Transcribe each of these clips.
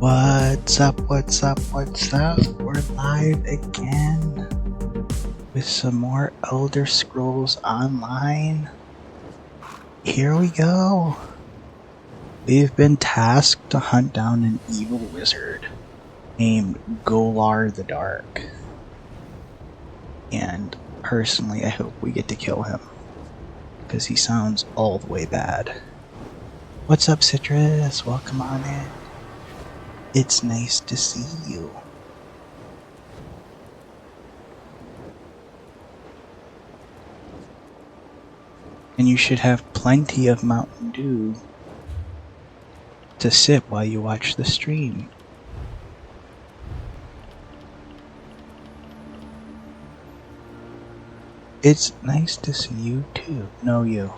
What's up, what's up, what's up? We're live again with some more Elder Scrolls Online. Here we go. We've been tasked to hunt down an evil wizard named Golar the Dark. And personally, I hope we get to kill him, because he sounds all the way bad. What's up, Citrus? Welcome on in. It's nice to see you. And you should have plenty of Mountain Dew to sip while you watch the stream. It's nice to see you too. Know you.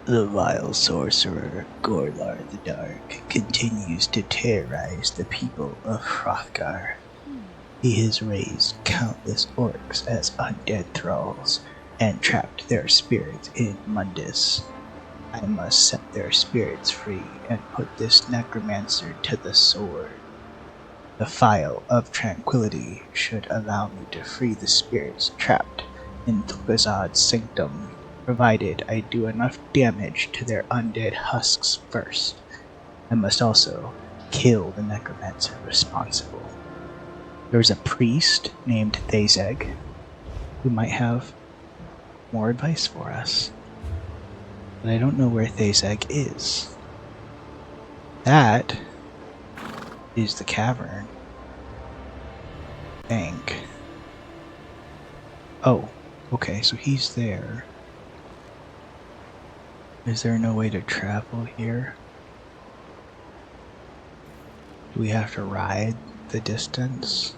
The vile sorcerer, Golar the Dark, continues to terrorize the people of Hrothgar. He has raised countless orcs as undead thralls and trapped their spirits in Mundus. I must set their spirits free and put this necromancer to the sword. The Phial of Tranquility should allow me to free the spirits trapped in Thulazad's sanctum, provided I do enough damage to their undead husks first. I must also kill the necromancer responsible. There's a priest named Thazeg who might have more advice for us. But I don't know where Thazeg is. That is the cavern. Bank. Oh, okay, so he's there. Is there no way to travel here? Do we have to ride the distance?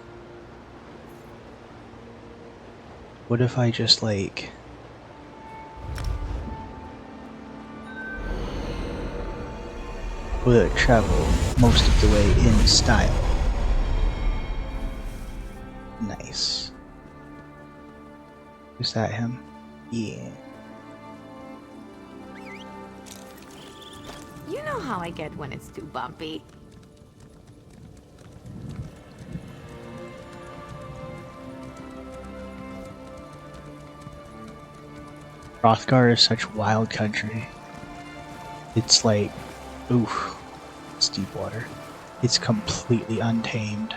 What if I just like... will it travel most of the way in style? Nice. Is that him? Yeah. You know how I get when it's too bumpy. Hrothgar is such wild country. It's like, oof, it's deep water. It's completely untamed.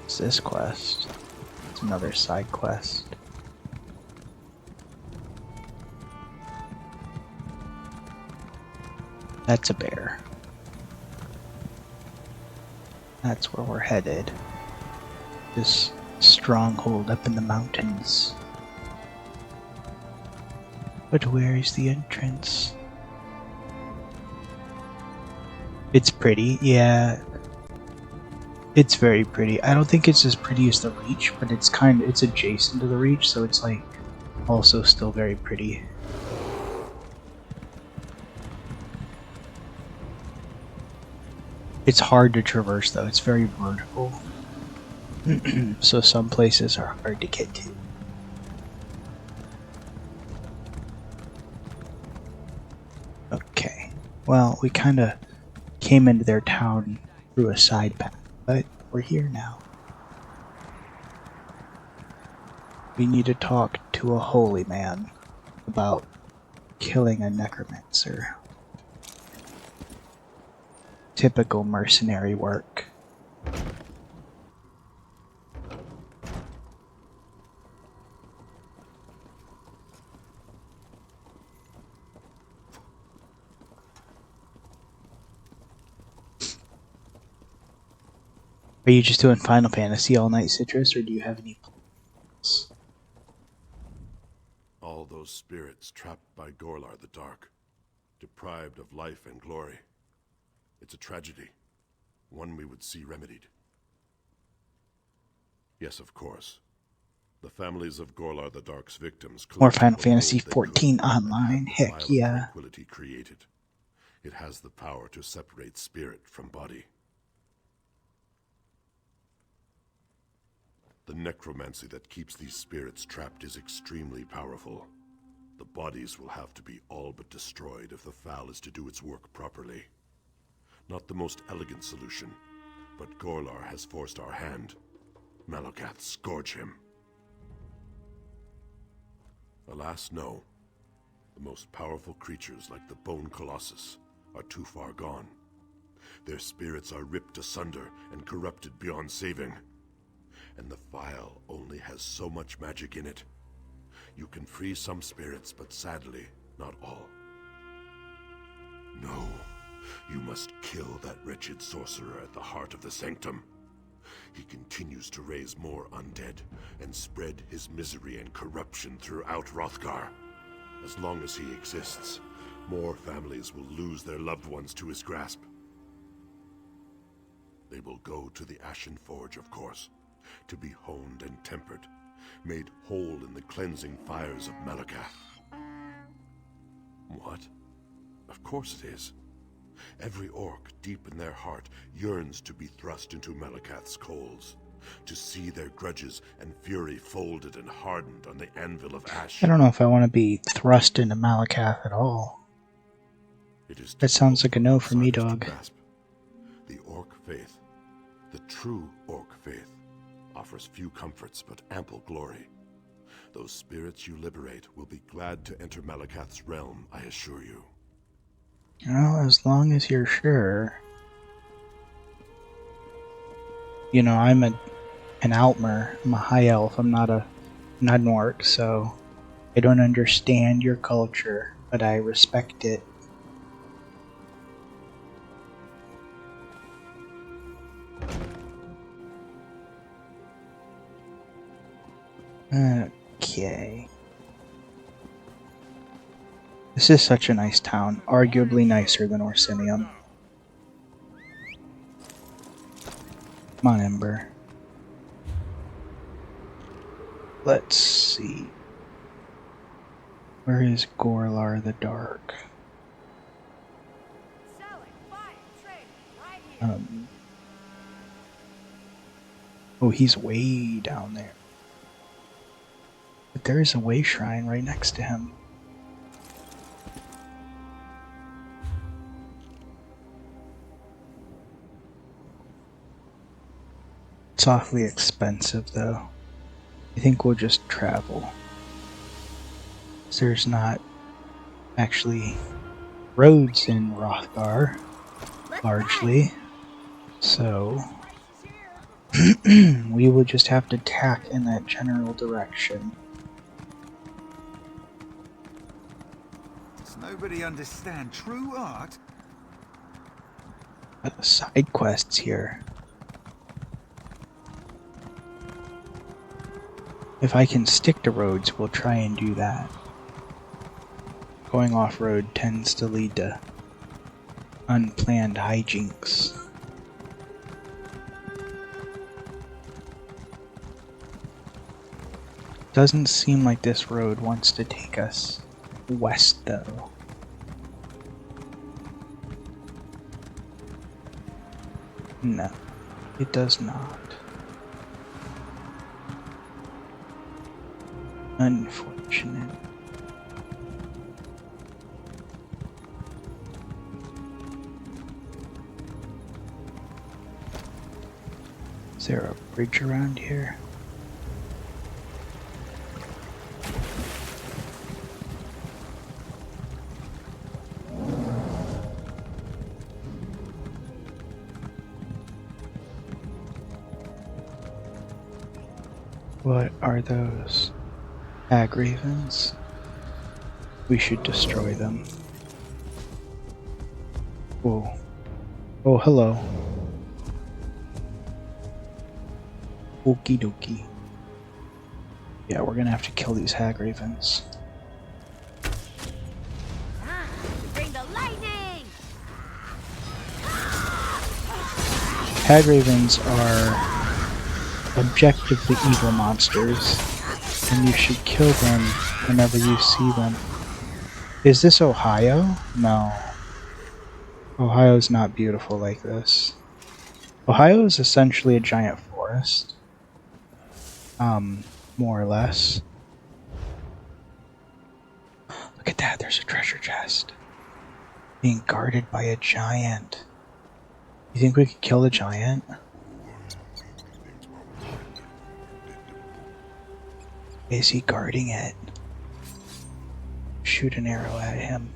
What's this quest? It's another side quest. That's a bear. That's where we're headed. This stronghold up in the mountains. But where is the entrance? It's pretty, yeah. It's very pretty. I don't think it's as pretty as the Reach, but it's adjacent to the Reach, so it's like also still very pretty. It's hard to traverse though, it's very vertical. So some places are hard to get to. Okay, well, we kind of came into their town through a side path, but we're here now. We need to talk to a holy man about killing a necromancer. Typical mercenary work. Are you just doing Final Fantasy all night, Citrus, or do you have any plans? All those spirits trapped by Golar the Dark, deprived of life and glory. It's a tragedy, one we would see remedied. Yes, of course. The families of Golar the Dark's victims... More Final Fantasy 14 online, heck yeah. Tranquility created. It has the power to separate spirit from body. The necromancy that keeps these spirits trapped is extremely powerful. The bodies will have to be all but destroyed if the Fal is to do its work properly. Not the most elegant solution, but Gorlar has forced our hand. Malacath, scourge him. Alas, no. The most powerful creatures like the Bone Colossus are too far gone. Their spirits are ripped asunder and corrupted beyond saving. And the Phial only has so much magic in it. You can free some spirits, but sadly, not all. No, you must kill that wretched sorcerer at the heart of the sanctum. He continues to raise more undead and spread his misery and corruption throughout Hrothgar. As long as he exists, more families will lose their loved ones to his grasp. They will go to the Ashen Forge, of course, to be honed and tempered, made whole in the cleansing fires of Malacath. What? Of course it is. Every orc, deep in their heart, yearns to be thrust into Malacath's coals, to see their grudges and fury folded and hardened on the anvil of ash. I don't know if I want to be thrust into Malacath at all. That sounds like a no for me, dog. The orc faith, the true orc faith, offers few comforts but ample glory. Those spirits you liberate will be glad to enter Malacath's realm, I assure you. Well, as long as you're sure. You know, I'm an Altmer. I'm a high elf. I'm not an orc, so I don't understand your culture, but I respect it. Okay. This is such a nice town, arguably nicer than Orsinium. Come on, Ember. Let's see. Where is Gorlar the Dark? Oh, he's way down there. But there is a way shrine right next to him. It's awfully expensive, though. I think we'll just travel. There's not actually roads in Hrothgar, largely. So we will just have to tack in that general direction. Does nobody understand true art? Side quests here. If I can stick to roads, we'll try and do that. Going off-road tends to lead to unplanned hijinks. Doesn't seem like this road wants to take us west, though. No, it does not. Unfortunate. Is there a bridge around here? What are those? Hag ravens? We should destroy them. Whoa. Oh, hello. Okie dokie. Yeah, we're gonna have to kill these hag ravens. Bring the lightning! Hag ravens are objectively evil monsters, and you should kill them whenever you see them. Is this Ohio? No. Ohio's not beautiful like this. Ohio is essentially a giant forest. More or less. there's a treasure chest. Being guarded by a giant. You think we could kill the giant? Is he guarding it? Shoot an arrow at him.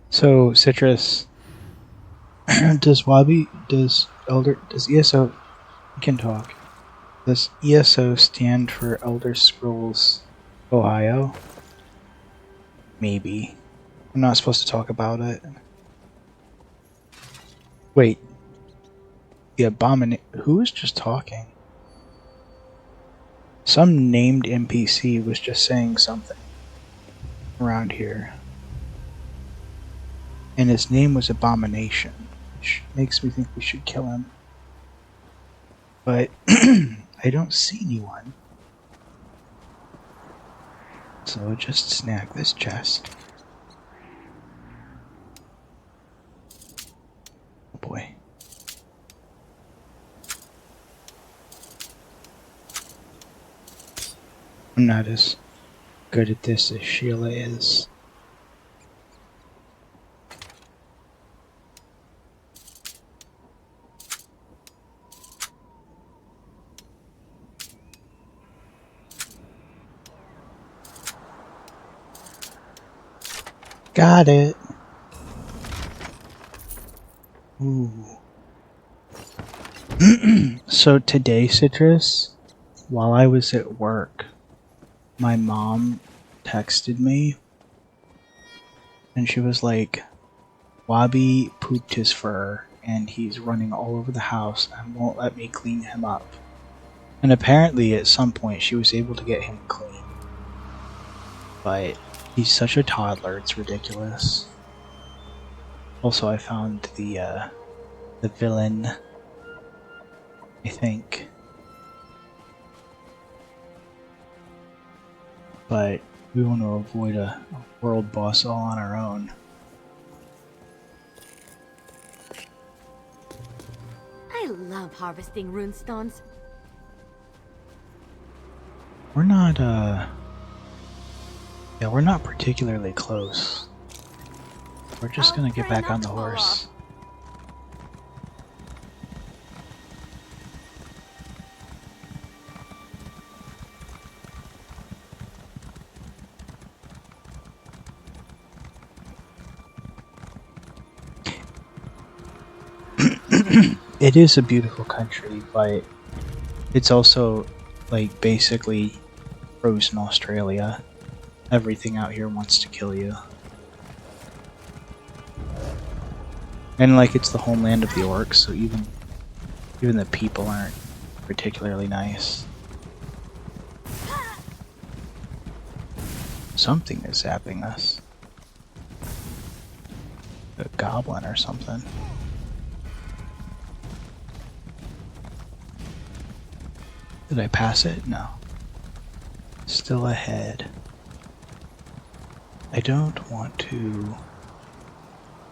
So, Citrus, does ESO, you can talk. Does ESO stand for Elder Scrolls Ohio? Maybe. I'm not supposed to talk about it. Wait. The who was just talking? Some named NPC was just saying something around here. And his name was Abomination, which makes me think we should kill him. But I don't see anyone. So just snag this chest. Oh boy. I'm not as good at this as Sheila is. Got it. Ooh. So today, Citrus, while I was at work, my mom texted me and she was like, Wabi pooped his fur and he's running all over the house and won't let me clean him up. And apparently at some point she was able to get him clean. But he's such a toddler, it's ridiculous. Also, I found the villain, I think. But we want to avoid a world boss all on our own. I love harvesting runestones. We're not, yeah, we're not particularly close. We're just gonna get back on the horse. It is a beautiful country, but it's also like basically frozen Australia. Everything out here wants to kill you. And like it's the homeland of the orcs, so even the people aren't particularly nice. Something is zapping us. A goblin or something. Did I pass it? No. Still ahead. I don't want to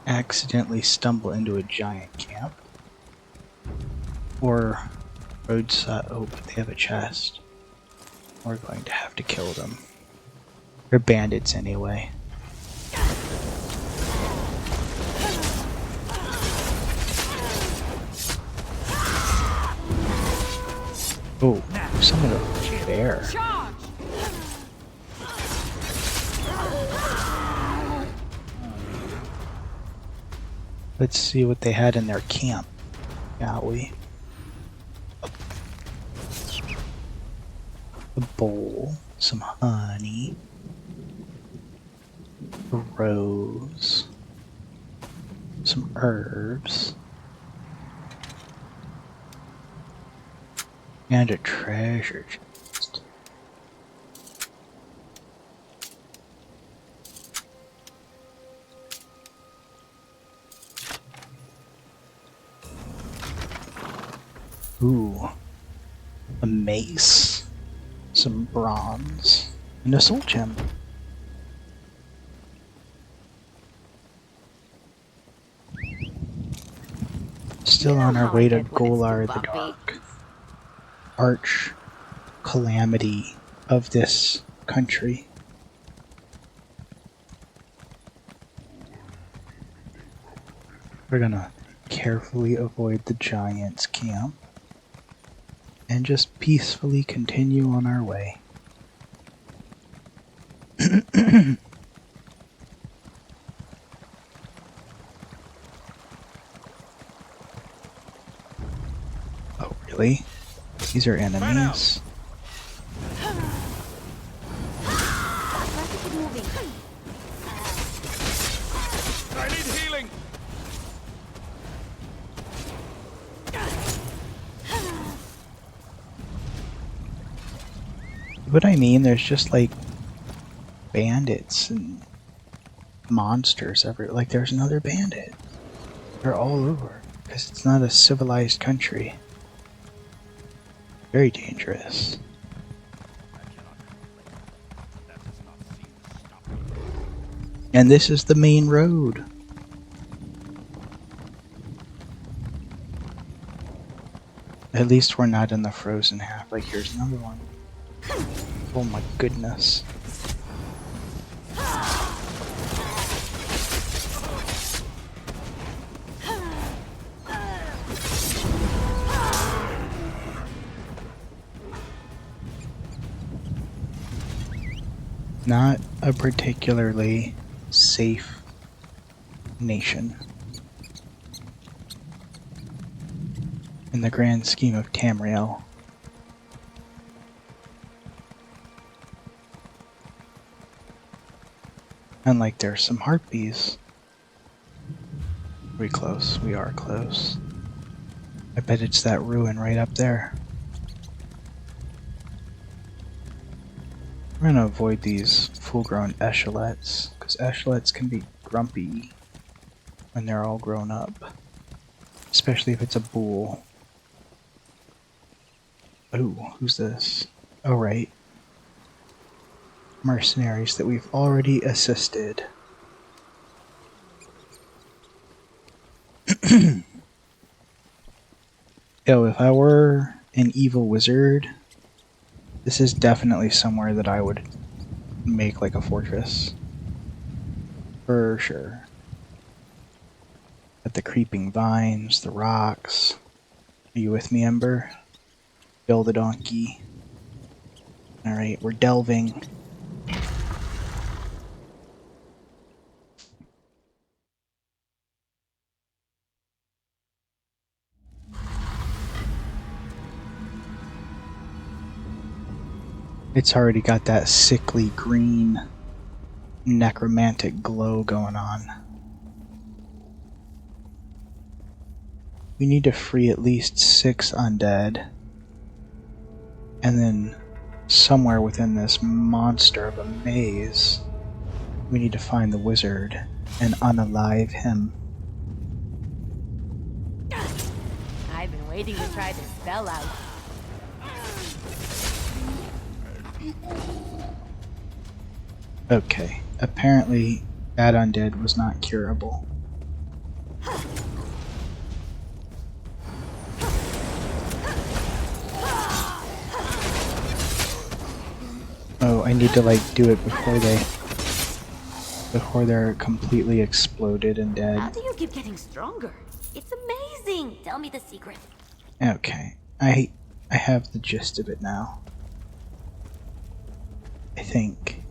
accidentally stumble into a giant camp. Or roadside. Oh, but they have a chest. We're going to have to kill them. They're bandits anyway. Oh, some of the bear. Let's see what they had in their camp, shall we? A bowl, some honey, a rose, some herbs, and a treasure chest. Ooh. A mace. Some bronze. And a soul gem. Still on our way to Golar the Dark. Arch calamity of this country. We're gonna carefully avoid the giant's camp and just peacefully continue on our way. Oh, really? These are enemies? I need healing. What I mean, there's just like bandits and monsters everywhere. Like there's another bandit. They're all over because it's not a civilized country. Very dangerous. And this is the main road. At least we're not in the frozen half. Like here's another one. Oh my goodness. Not a particularly safe nation in the grand scheme of Tamriel. And like there's some harpies. We close. We are close. I bet it's that ruin right up there. We're gonna avoid these full-grown echolets, because echolets can be grumpy when they're all grown up. Especially if it's a bull. Ooh, who's this? Oh right. Mercenaries that we've already assisted. Yo, if I were an evil wizard, this is definitely somewhere that I would make like a fortress. For sure. At the creeping vines, the rocks. Are you with me, Ember? Bill the donkey. Alright, we're delving. It's already got that sickly green necromantic glow going on. We need to free at least 6 undead. And then somewhere within this monster of a maze, we need to find the wizard and unalive him. I've been waiting to try this spell out. Okay, apparently that undead was not curable. Oh, I need to like do it before they're completely exploded and dead. How do you keep getting stronger? It's amazing. Tell me the secret. Okay, I have the gist of it now. I think.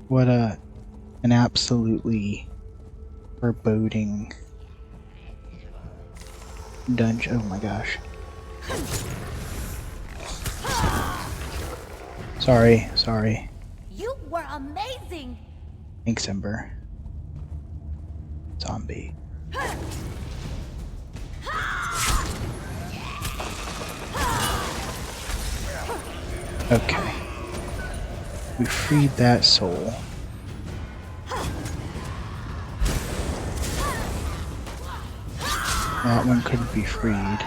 What an absolutely foreboding dungeon. Oh my gosh. Sorry. You were amazing. Thanks, Ember. Zombie. Okay. We freed that soul. That one couldn't be freed.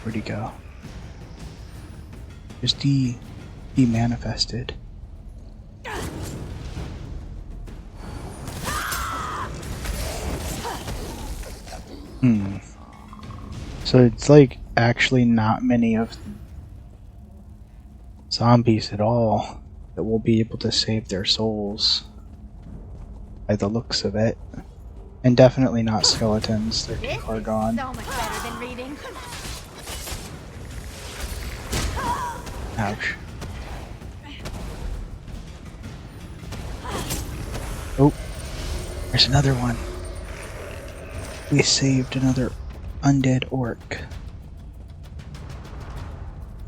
Where'd he go? Just de-manifested. So it's like actually not many of the zombies at all that will be able to save their souls by the looks of it. And definitely not skeletons, they're too far gone. So much better than reading. Ouch. Oh, there's another one. We saved another undead orc.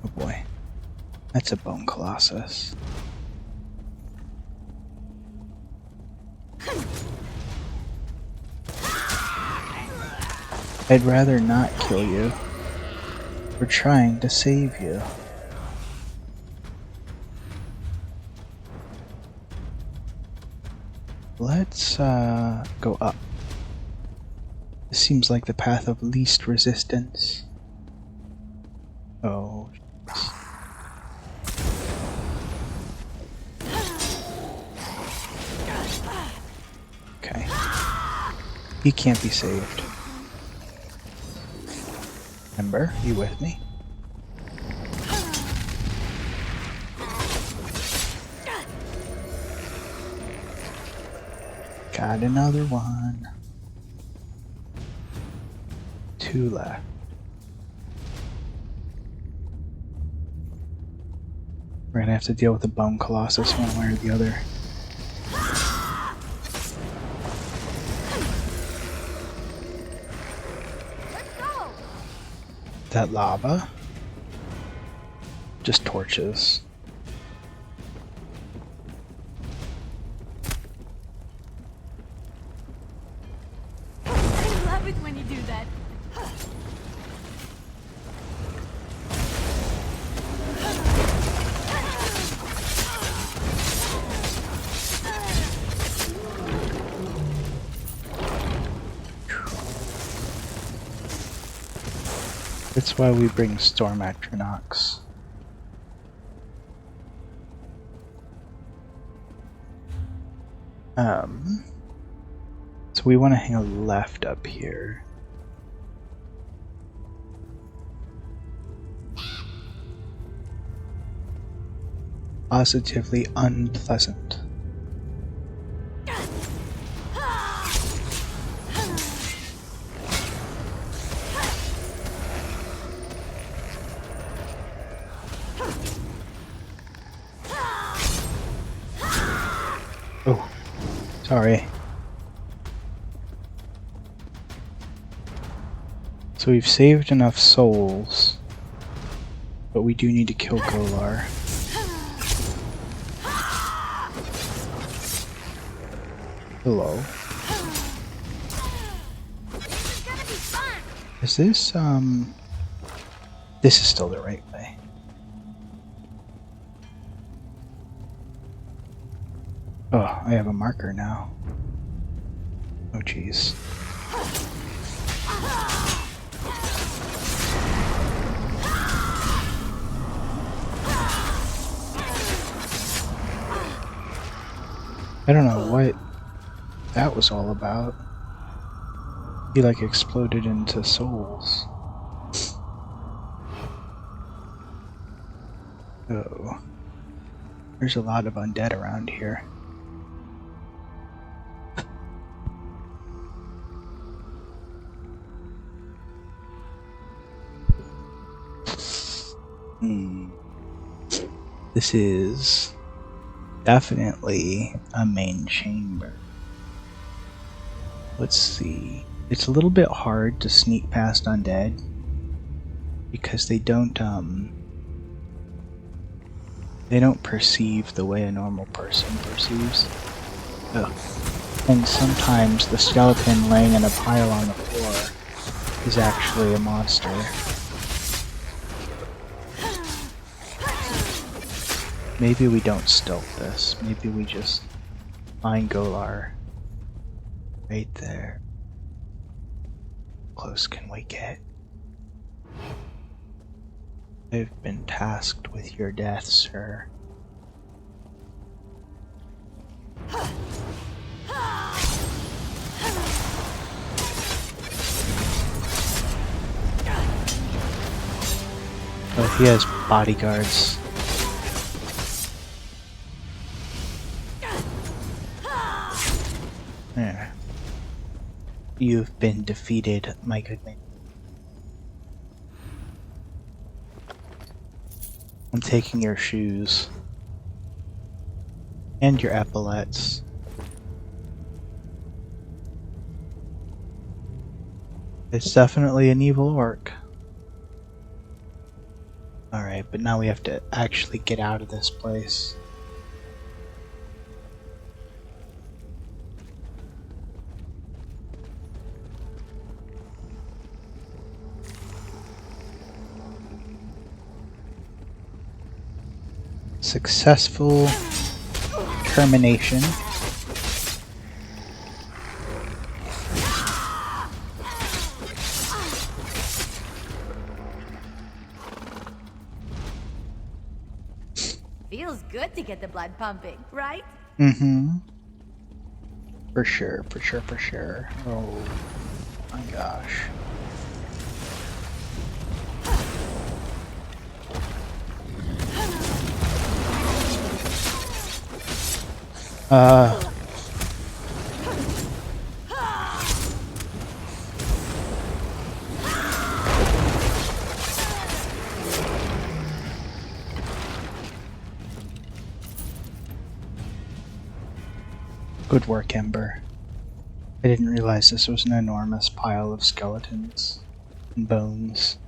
Oh boy. That's a bone colossus. I'd rather not kill you. We're trying to save you. Let's go up. This seems like the path of least resistance. Oh. Okay. He can't be saved. Ember, you with me? Got another one. 2 left. We're gonna have to deal with the bone colossus one way or the other. Let's go. That lava? Just torches. I love it when you do that. That's why we bring Storm Atronachs. So we want to hang a left up here. Positively unpleasant. Oh, sorry. So we've saved enough souls, but we do need to kill Golar. Hello. Is this, this is still the right way. Oh, I have a marker now. Oh, jeez. I don't know what that was all about. He like exploded into souls. Oh. There's a lot of undead around here. This is definitely a main chamber. Let's see. It's a little bit hard to sneak past undead because they don't perceive the way a normal person perceives. Ugh. And sometimes the skeleton laying in a pile on the floor is actually a monster. Maybe we don't stealth this. Maybe we just find Golar Right there. Close can we get? I've been tasked with your death, sir. Oh, he has bodyguards. There. You've been defeated, my good man. I'm taking your shoes. And your epaulets. It's definitely an evil orc. Alright, but now we have to actually get out of this place. Successful termination. Feels good to get the blood pumping, right? Mm-hmm. For sure, for sure, for sure. Oh my gosh. Good work, Ember. I didn't realize this was an enormous pile of skeletons and bones.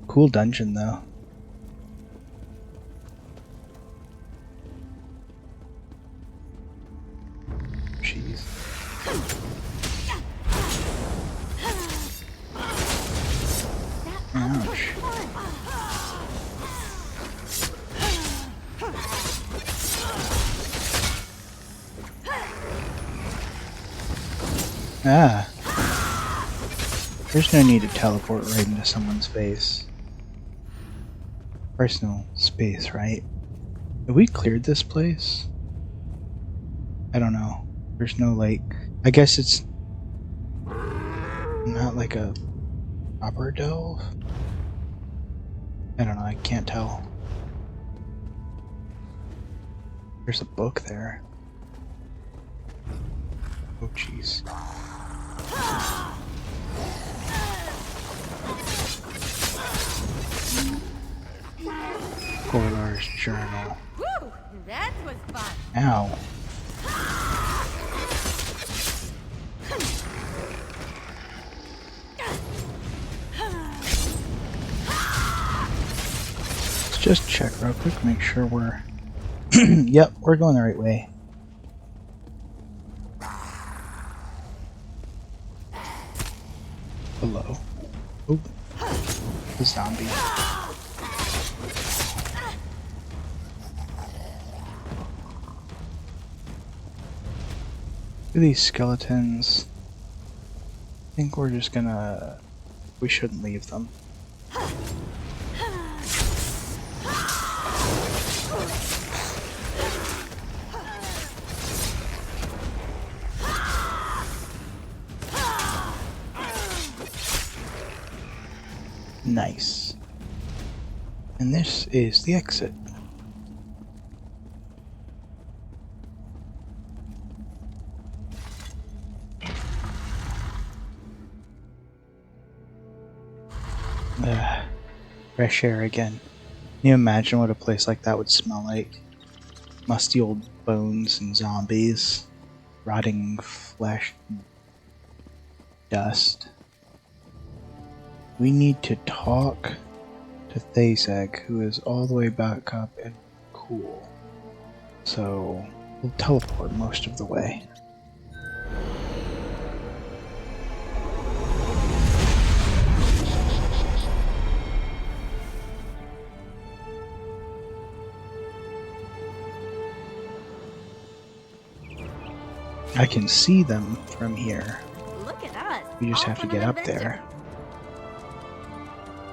Cool dungeon, though. Jeez. Ouch. Ah. There's no need to teleport right into someone's face. Personal space, right? Have we cleared this place? I don't know. There's no, like... I guess it's... not like a proper delve? I don't know, I can't tell. There's a book there. Oh, jeez. Gorlar's journal. Woo! That was fun. Ow. Let's just check real quick, make sure we're... Yep, we're going the right way. Hello. Oh, the zombie. Look at these skeletons. I think we're just gonna... We shouldn't leave them. Nice. And this is the exit. Fresh air again. Can you imagine what a place like that would smell like? Musty old bones and zombies, rotting flesh, and dust. We need to talk to Thasek, who is all the way back up and cool. So we'll teleport most of the way. I can see them from here. Look at us. We just off have to on get an up adventure. there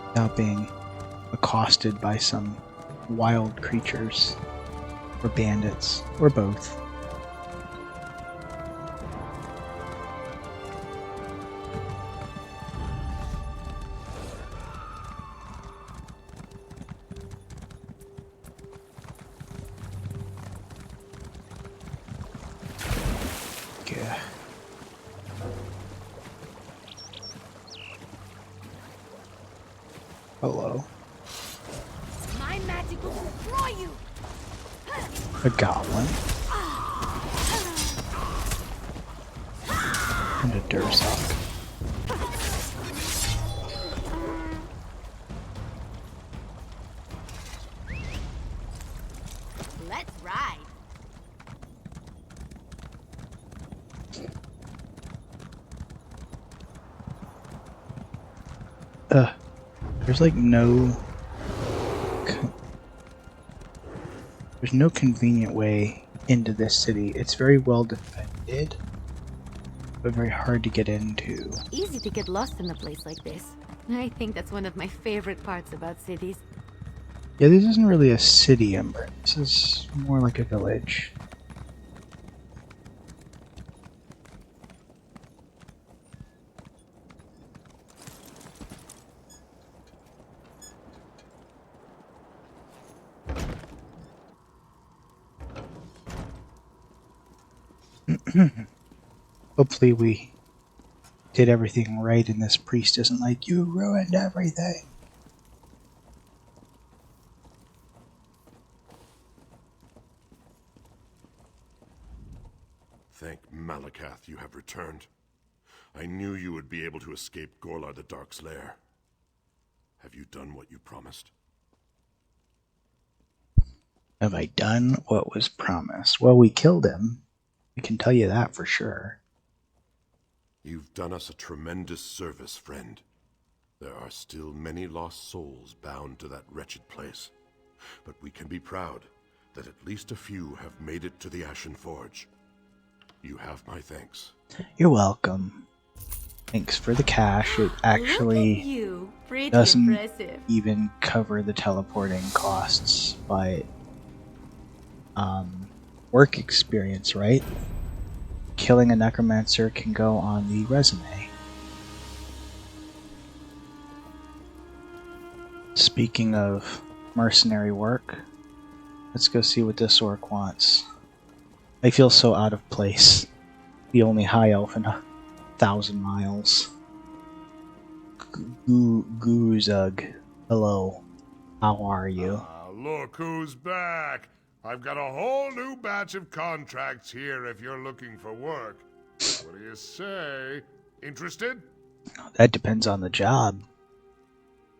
without being accosted by some wild creatures or bandits or both. Yeah. Hello. My magic will destroy you. A goblin. And a Durzog. Let's ride. There's like there's no convenient way into this city. It's very well defended, but very hard to get into. Easy to get lost in a place like this. I think that's one of my favorite parts about cities. Yeah, this isn't really a city, Ember. This is more like a village. Hopefully we did everything right and this priest isn't like, you ruined everything. Thank Malakath you have returned. I knew you would be able to escape Gorlar the Dark's lair. Have you done what you promised? Have I done what was promised? Well, we killed him. I can tell you that for sure. You've done us a tremendous service, friend. There are still many lost souls bound to that wretched place. But we can be proud that at least a few have made it to the Ashen Forge. You have my thanks. You're welcome. Thanks for the cash. It Look actually at you. Pretty doesn't impressive. even cover the teleporting costs, but work experience, right? Killing a necromancer can go on the resume. Speaking of mercenary work, let's go see what this orc wants. I feel so out of place. The only high elf in 1,000 miles. Guruzug, hello. How are you? Look who's back! I've got a whole new batch of contracts here if you're looking for work. What do you say? Interested? That depends on the job.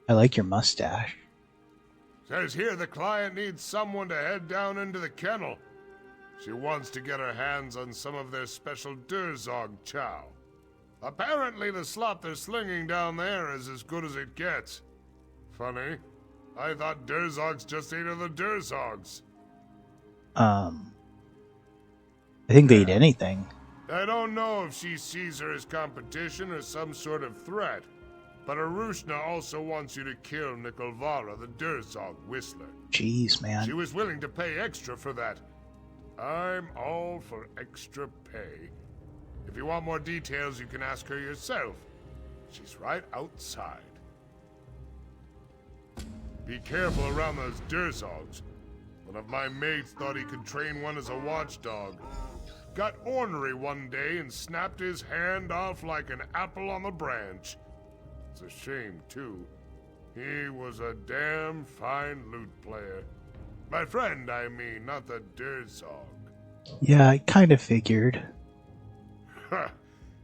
I like your mustache. Says here the client needs someone to head down into the kennel. She wants to get her hands on some of their special Durzog chow. Apparently the slop they're slinging down there is as good as it gets. Funny. I thought Durzogs just ate other Durzogs. I think they eat anything. I don't know if she sees her as competition or some sort of threat, but Arushna also wants you to kill Nikolvara, the Durzog Whistler. Jeez, man. She was willing to pay extra for that. I'm all for extra pay. If you want more details, you can ask her yourself. She's right outside. Be careful around those Durzogs. One of my mates thought he could train one as a watchdog. Got ornery one day and snapped his hand off like an apple on the branch. It's a shame, too. He was a damn fine lute player. My friend, I mean, not the Durzog. Yeah, I kind of figured.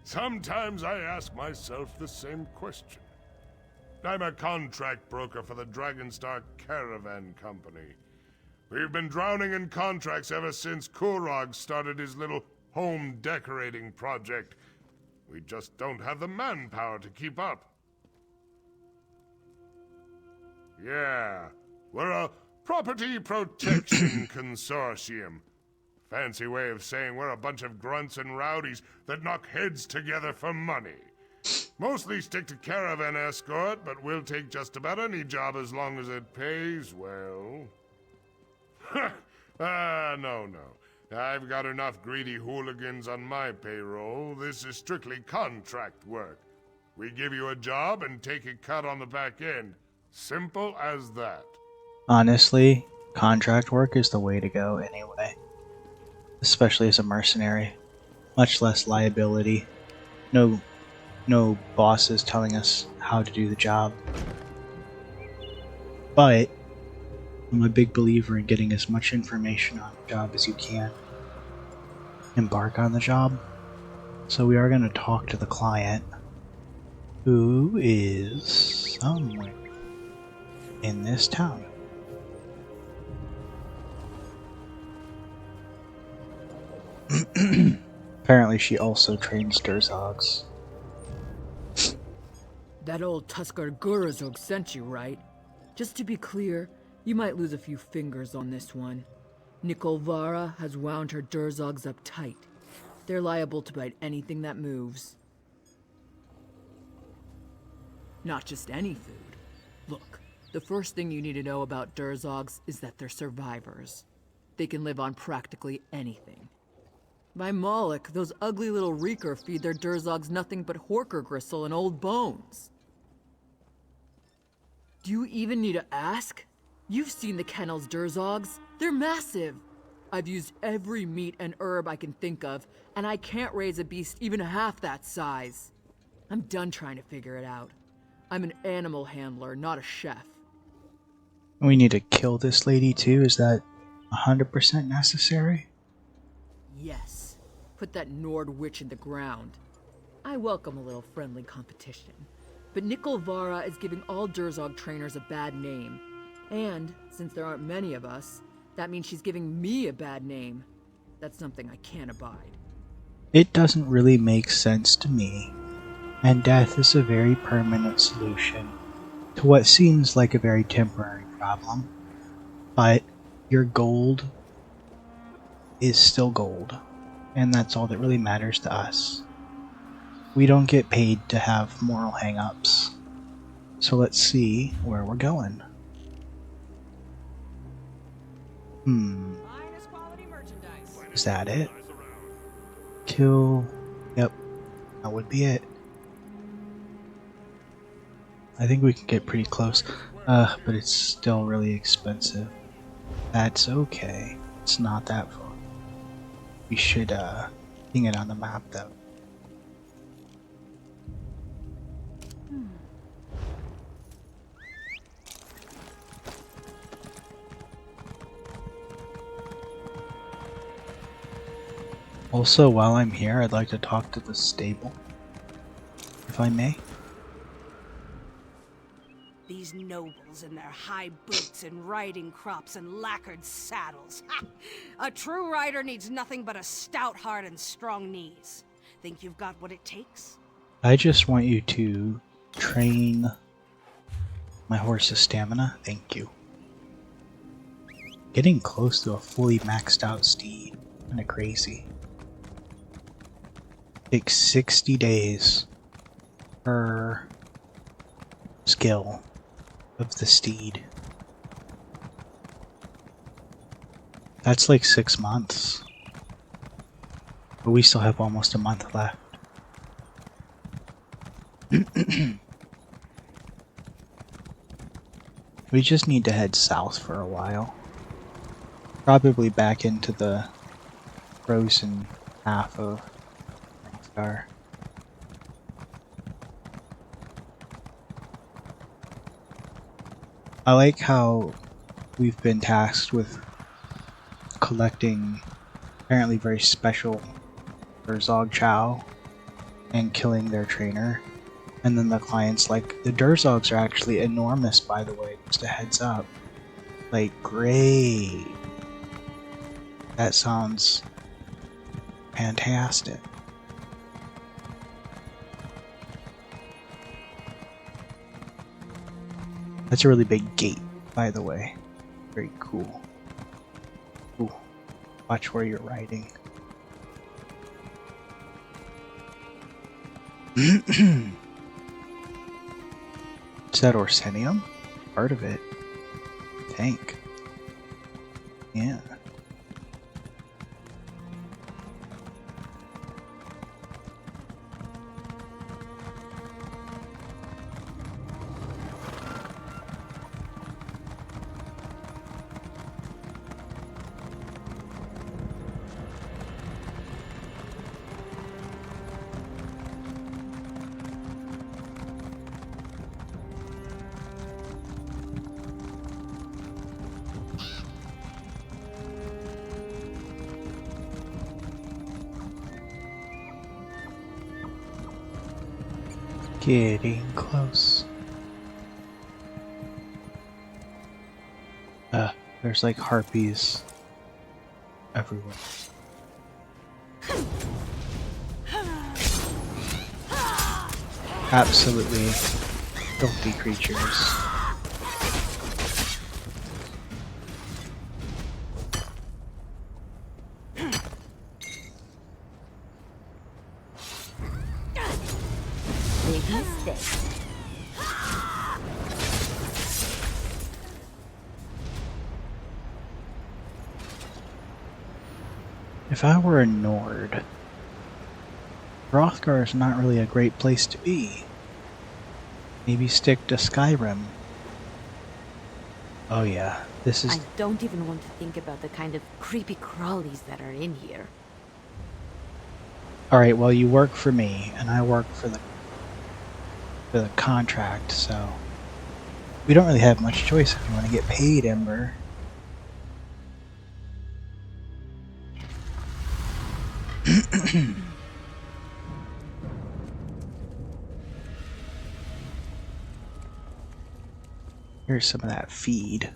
Sometimes I ask myself the same question. I'm a contract broker for the Dragonstar Caravan Company. We've been drowning in contracts ever since Kurog started his little home decorating project. We just don't have the manpower to keep up. Yeah, we're a property protection consortium. Fancy way of saying we're a bunch of grunts and rowdies that knock heads together for money. Mostly stick to caravan escort, but we'll take just about any job as long as it pays well. No. I've got enough greedy hooligans on my payroll. This is strictly contract work. We give you a job and take a cut on the back end. Simple as that. Honestly, contract work is the way to go anyway. Especially as a mercenary. Much less liability. No bosses telling us how to do the job. But I'm a big believer in getting as much information on the job as you can. Embark on the job. So we are going to talk to the client, who is somewhere in this town. Apparently she also trains Durzogs. That old Tuskar Gurazog sent you, right? Just to be clear, you might lose a few fingers on this one. Nikolvara has wound her Durzogs up tight. They're liable to bite anything that moves. Not just any food. Look, the first thing you need to know about Durzogs is that they're survivors. They can live on practically anything. By Moloch, those ugly little reeker feed their Durzogs nothing but horker gristle and old bones. Do you even need to ask? You've seen the kennel's Durzogs. They're massive. I've used every meat and herb I can think of, and I can't raise a beast even half that size. I'm done trying to figure it out. I'm an animal handler, not a chef. We need to kill this lady too? Is that 100% necessary? Yes. Put that Nord witch in the ground. I welcome a little friendly competition. But Nikolvara is giving all Durzog trainers a bad name. And, since there aren't many of us, that means she's giving me a bad name. That's something I can't abide. It doesn't really make sense to me, and death is a very permanent solution to what seems like a very temporary problem. But your gold is still gold, and that's all that really matters to us. We don't get paid to have moral hang-ups. So let's see where we're going. Is that it? Kill. Yep. That would be it. I think we can get pretty close. But it's still really expensive. That's okay. It's not that far. We should, ping it on the map though. Also, while I'm here, I'd like to talk to the stable, if I may. These nobles in their high boots and riding crops and lacquered saddles. Ha! A true rider needs nothing but a stout heart and strong knees. Think you've got what it takes? I just want you to train my horse's stamina. Thank you. Getting close to a fully maxed out steed. Kinda crazy. Takes 60 days per skill of the steed. That's like 6 months. But we still have almost a month left. We just need to head south for a while. Probably back into the frozen half of Star. I like how we've been tasked with collecting apparently very special Durzog Chow and killing their trainer. And then the client's like, the Durzogs are actually enormous, by the way, just a heads up. Like, great. That sounds fantastic. That's a really big gate, by the way. Very cool. Ooh, Watch where you're riding. Is that Orsinium? Part of it. I think. Yeah. Getting close. There's like harpies everywhere. Absolutely filthy creatures. Big mistake. If I were a Nord, Hrothgar is not really a great place to be. Maybe stick to Skyrim. Oh yeah, this is... I don't even want to think about the kind of creepy crawlies that are in here. Alright, well you work for me, and I work for the contract, so... We don't really have much choice if you want to get paid, Ember. Here's some of that feed.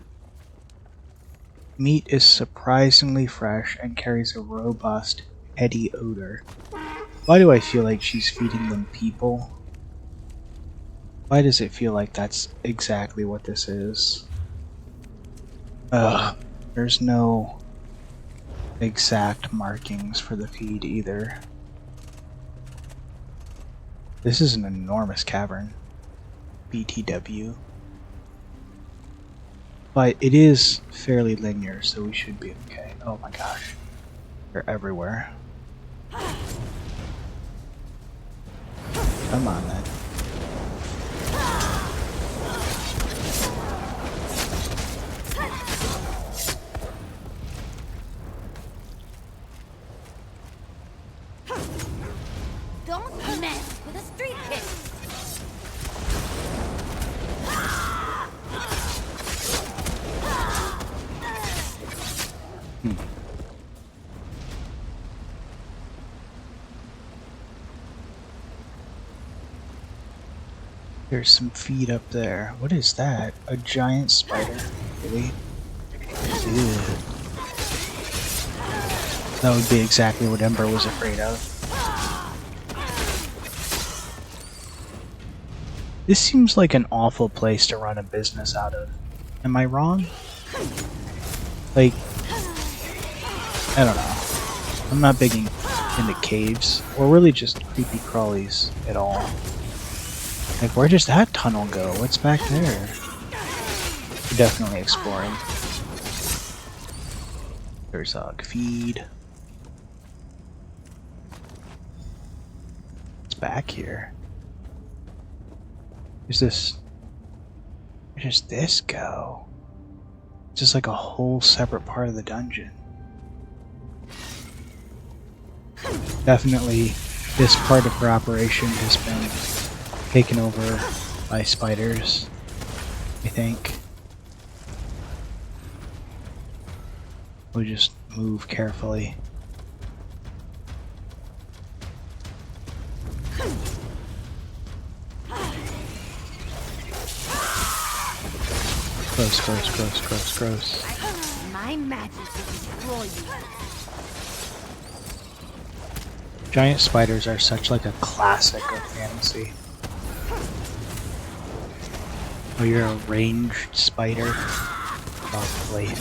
Meat is surprisingly fresh and carries a robust, heady odor. Why do I feel like she's feeding them people? Why does it feel like that's exactly what this is? Ugh, there's no exact markings for the feed either. This is an enormous cavern. BTW. But it is fairly linear, so we should be okay. Oh my gosh. They're everywhere. Come on then. Don't mess with a street kid. There's some feed up there. What is that? A giant spider? Really? Ew. That would be exactly what Ember was afraid of. This seems like an awful place to run a business out of. Am I wrong? Like, I don't know. I'm not big into caves, or really just creepy crawlies at all. Like, where does that tunnel go? What's back there? We're definitely exploring. There's a feed. What's back here? Where's this? Where does this go? It's just like a whole separate part of the dungeon. Definitely, this part of her operation has been taken over by spiders, I think. We'll just move carefully. Gross, gross, gross, gross, gross. My magic will destroy you. Giant spiders are such like a classic of fantasy. Oh, you're a ranged spider? Probably.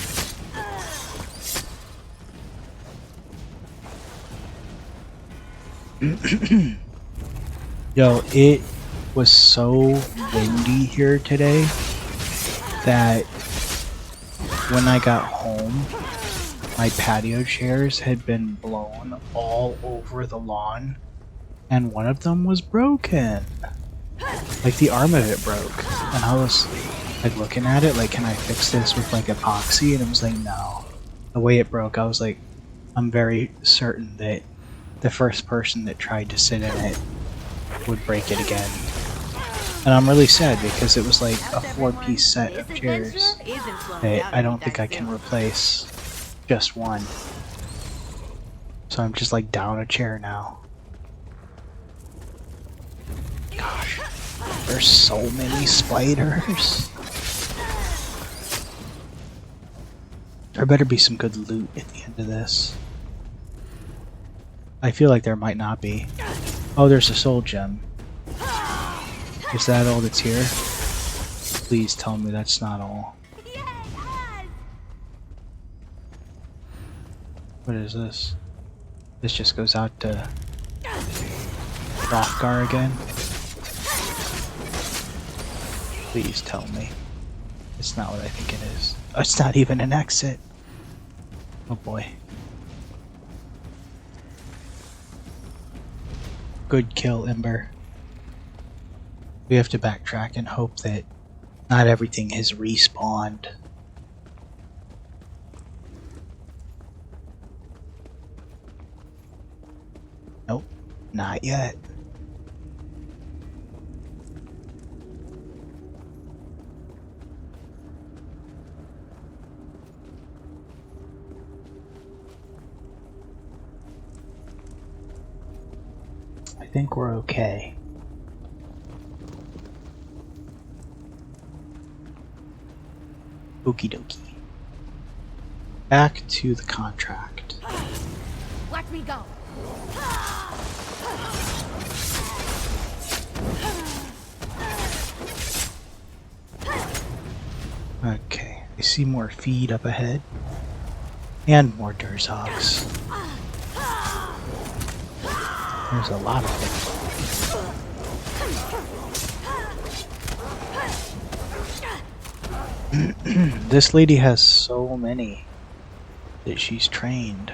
Yo, it was so windy here today that when I got home, my patio chairs had been blown all over the lawn, and one of them was broken. Like the arm of it broke, and I was like looking at it, like, can I fix this with like epoxy? And it was like, no. The way it broke, I was like, I'm very certain that the first person that tried to sit in it would break it again. And I'm really sad because it was like a 4-piece set of chairs that I don't think I can replace just one. So I'm just like down a chair now. Gosh, there's so many spiders. There better be some good loot at the end of this. I feel like there might not be. Oh, there's a soul gem. Is that all that's here? Please tell me that's not all. What is this? This just goes out to Hrothgar again? Please tell me. It's not what I think it is. Oh, it's not even an exit. Oh boy. Good kill, Ember. We have to backtrack and hope that not everything has respawned. Nope, not yet. I think we're okay. Okie dokie. Back to the contract. Watch me go. Okay, I see more feed up ahead. And more Durzogs. There's a lot of them. This lady has so many that she's trained.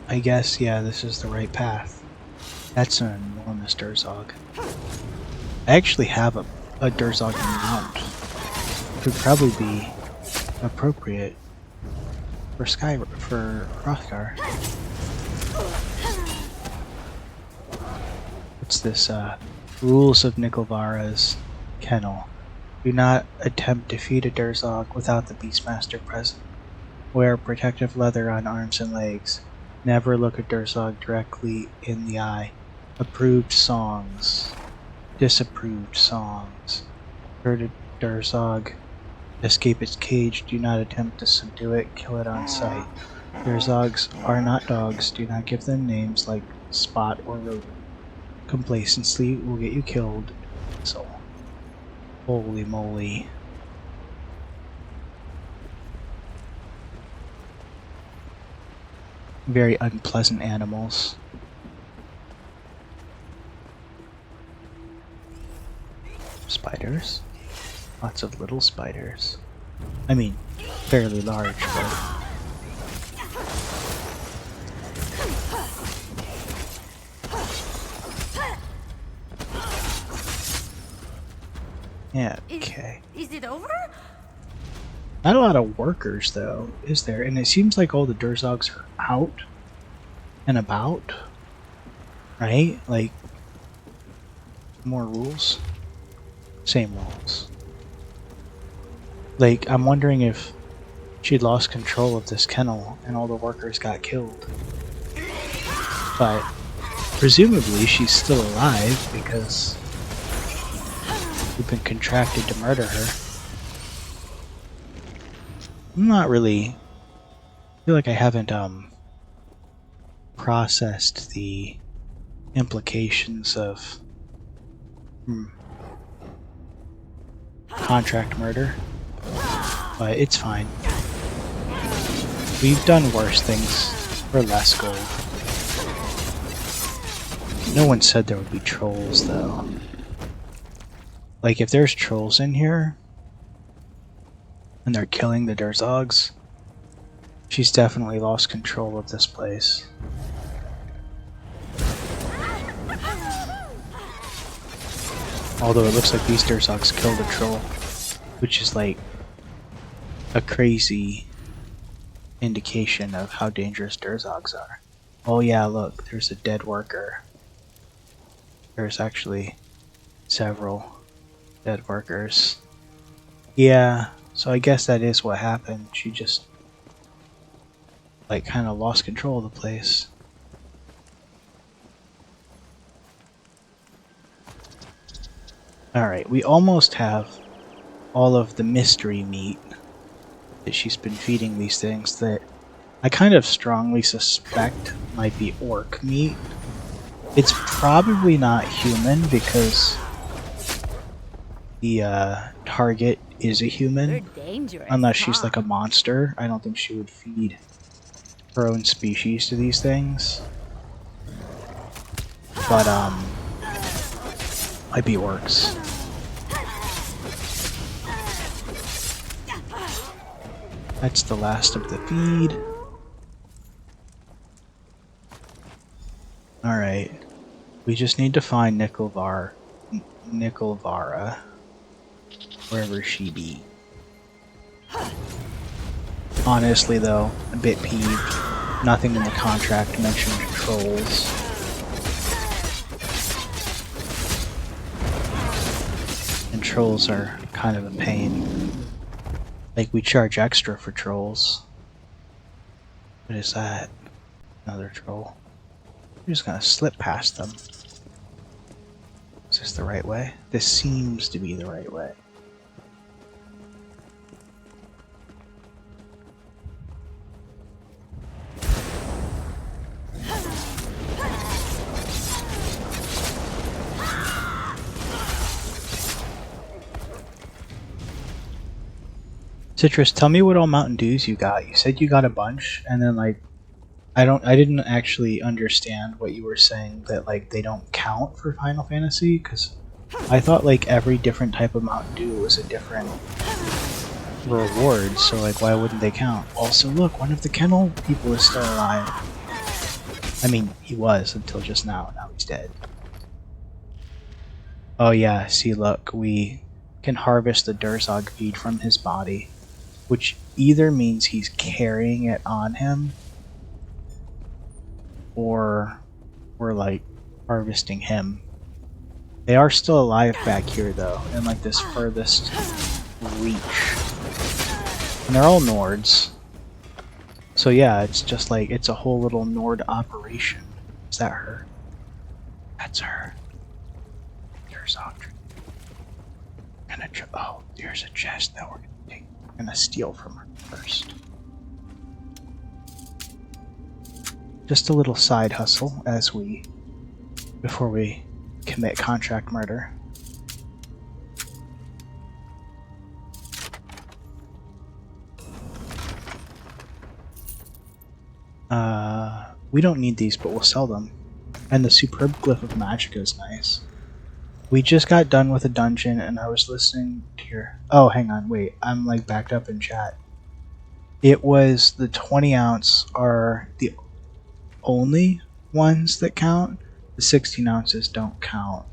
I guess, yeah, this is the right path. That's an enormous Durzog. I actually have a Durzog mount. Could probably be appropriate for Hrothgar. What's this? Rules of Nikolvara's kennel. Do not attempt to feed a Durzog without the Beastmaster present. Wear protective leather on arms and legs. Never look a Durzog directly in the eye. Approved songs. Disapproved songs. Hurt a Durzog. Escape its cage. Do not attempt to subdue it. Kill it on sight. Durzogs are not dogs. Do not give them names like Spot or Rodent. Complacency will get you killed. So, holy moly. Very unpleasant animals. Spiders. Lots of little spiders. I mean, fairly large, but... Yeah, okay. Is it over? Not a lot of workers, though, is there? And it seems like all the Durzogs are out and about, right? Like, more rules? Same rules. Like, I'm wondering if she lost control of this kennel and all the workers got killed. But, presumably she's still alive because we've been contracted to murder her. I'm not really... I feel like I haven't, processed the implications of... contract murder, but it's fine. We've done worse things for less gold. No one said there would be trolls, though. Like, if there's trolls in here, and they're killing the Durzogs, she's definitely lost control of this place. Although it looks like these Durzogs killed a troll, which is like a crazy indication of how dangerous Durzogs are. Oh yeah, look, there's a dead worker. There's actually several dead workers. Yeah, so I guess that is what happened. She just like kind of lost control of the place. Alright, we almost have all of the mystery meat that she's been feeding these things that I kind of strongly suspect might be orc meat. It's probably not human because the target is a human. Unless she's like a monster. I don't think she would feed her own species to these things. But, might be orcs. That's the last of the feed. Alright. We just need to find Nickelvara. Wherever she be. Honestly though, a bit peeved. Nothing in the contract mentioned trolls. And trolls are kind of a pain. Like, we charge extra for trolls. What is that? Another troll. We're just gonna slip past them. Is this the right way? This seems to be the right way. Citrus, tell me what all Mountain Dews you got. You said you got a bunch, and then like I didn't actually understand what you were saying, that like they don't count for Final Fantasy, because I thought like every different type of Mountain Dew was a different reward, so like why wouldn't they count? Also look, one of the kennel people is still alive. I mean, he was until just now he's dead. Oh yeah, see look, we can harvest the Durzog feed from his body, which either means he's carrying it on him, or we're like harvesting him. They are still alive back here though, in like this furthest reach. And they're all Nords. So yeah, it's just like, it's a whole little Nord operation. Is that her? That's her. There's Audrey. Oh, there's a chest that we're gonna steal from her first. Just a little side hustle before we commit contract murder. We don't need these, but we'll sell them. And the Superb Glyph of Magicka is nice. We just got done with a dungeon, and I was listening to your... Oh, hang on, wait. I'm like backed up in chat. It was the 20 ounce are the only ones that count. The 16 ounces don't count.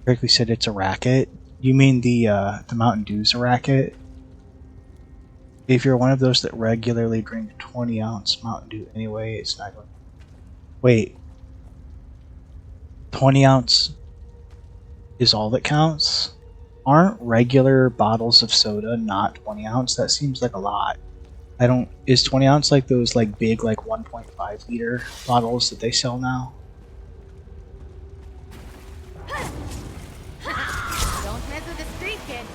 Correctly said it's a racket. You mean the Mountain Dew's a racket? If you're one of those that regularly drink 20 ounce Mountain Dew anyway, it's not going... Wait. 20 ounce is all that counts? Aren't regular bottles of soda not 20 ounce? That seems like a lot. Is 20 ounce like those like big like 1.5 liter bottles that they sell now? Don't mess with the street kid.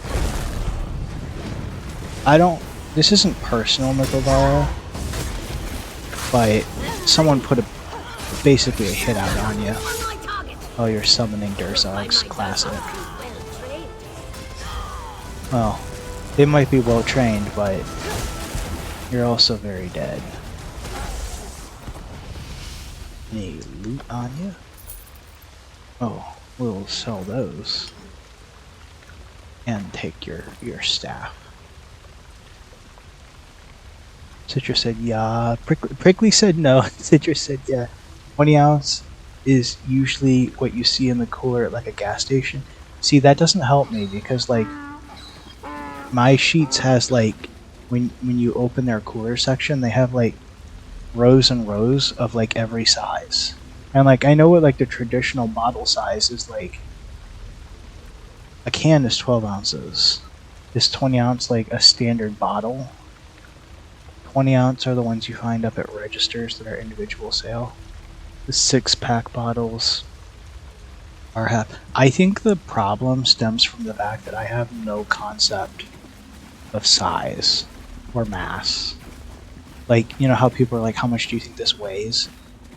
This isn't personal, Nickelvara, but someone put basically a hit out on you. Oh, you're summoning Durzogs. Classic. Well, they might be well trained, but you're also very dead. Any loot on you? Oh, we'll sell those. And take your staff. Citrus said yeah. Prickly said no. Citrus said yeah. 20 ounce is usually what you see in the cooler at like a gas station. See, that doesn't help me because like my sheets has like when you open their cooler section, they have like rows and rows of like every size. And like I know what like the traditional bottle size is like. A can is 12 ounces. Is 20 ounce like a standard bottle? 20 ounce are the ones you find up at registers that are individual sale. The 6-pack bottles are half. I think the problem stems from the fact that I have no concept of size or mass. Like, you know how people are like, how much do you think this weighs?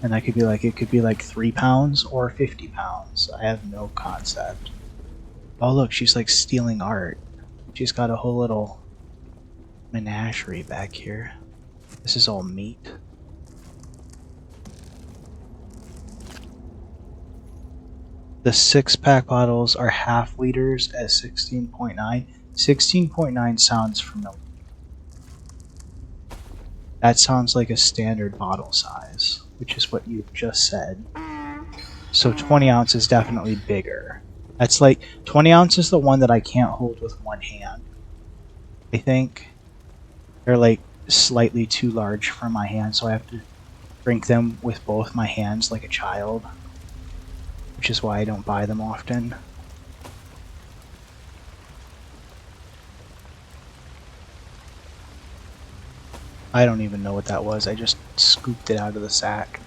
And I could be like, it could be like 3 pounds or 50 pounds. I have no concept. Oh look, she's like stealing art. She's got a whole little menagerie back here. This is all meat. The 6-pack bottles are half liters at 16.9. 16.9 sounds familiar. That sounds like a standard bottle size, which is what you just said. So 20 ounce is definitely bigger. That's like 20 ounce is the one that I can't hold with one hand. I think they're like slightly too large for my hand, so I have to drink them with both my hands like a child, which is why I don't buy them often. I don't even know what that was. I just scooped it out of the sack.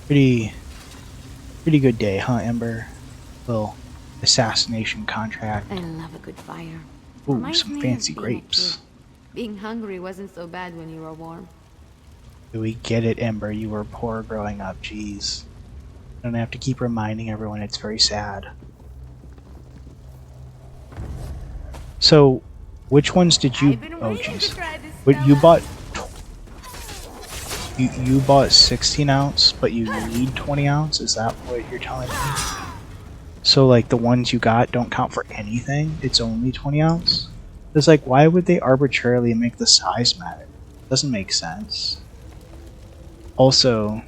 Pretty good day, huh, Ember? Little assassination contract. I love a good fire. Ooh, Reminds some me of fancy being a grapes. kid. Being hungry wasn't so bad when you were warm. We get it, Ember. You were poor growing up. Jeez. I don't have to keep reminding everyone it's very sad. So, which ones did you? Oh, jeez. But you bought. You bought 16 ounce, but you need 20 ounce. Is that what you're telling me? So, like the ones you got don't count for anything. It's only 20 ounce. It's like, why would they arbitrarily make the size matter? Doesn't make sense. Also,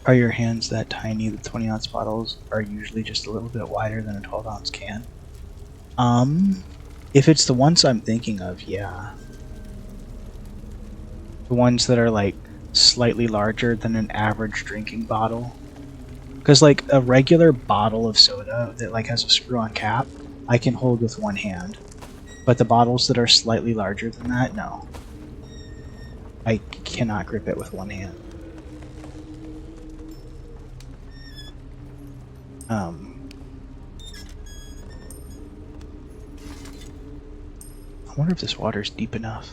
are your hands that tiny? The 20 ounce bottles are usually just a little bit wider than a 12 ounce can. If it's the ones I'm thinking of, yeah. The ones that are like slightly larger than an average drinking bottle. Because like a regular bottle of soda that like has a screw-on cap, I can hold with one hand. But the bottles that are slightly larger than that, no. I cannot grip it with one hand. I wonder if this water's deep enough.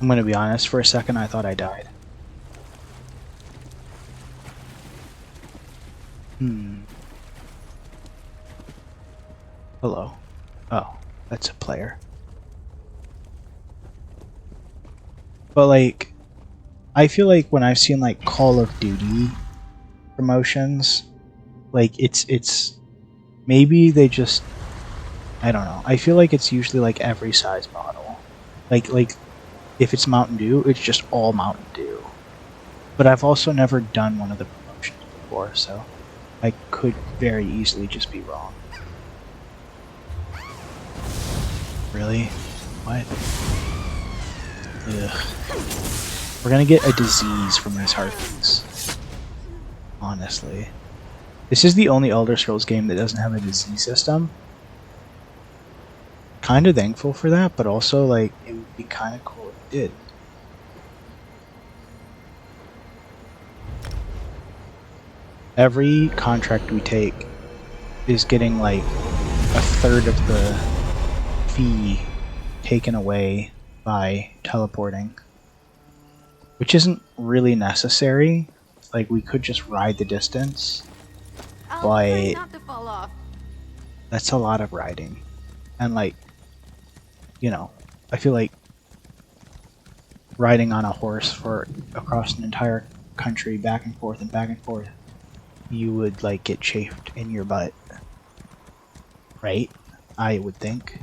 I'm gonna be honest, for a second I thought I died. Hello. Oh, that's a player. But like, I feel like when I've seen like Call of Duty promotions, like it's maybe they just, I don't know. I feel like it's usually like every size bottle. Like if it's Mountain Dew, it's just all Mountain Dew. But I've also never done one of the promotions before, so I could very easily just be wrong. Really? What? Ugh. We're gonna get a disease from his heartbeats. Honestly. This is the only Elder Scrolls game that doesn't have a disease system. Kinda thankful for that, but also, like, it would be kinda cool if it did. Every contract we take is getting, like, a third of the fee taken away by teleporting. which isn't really necessary. Like, we could just ride the distance, I'll try but not to fall off. that's a lot of riding. And, like, you know, I feel like riding on a horse for across an entire country back and forth, you would, like, get chafed in your butt. Right? I would think.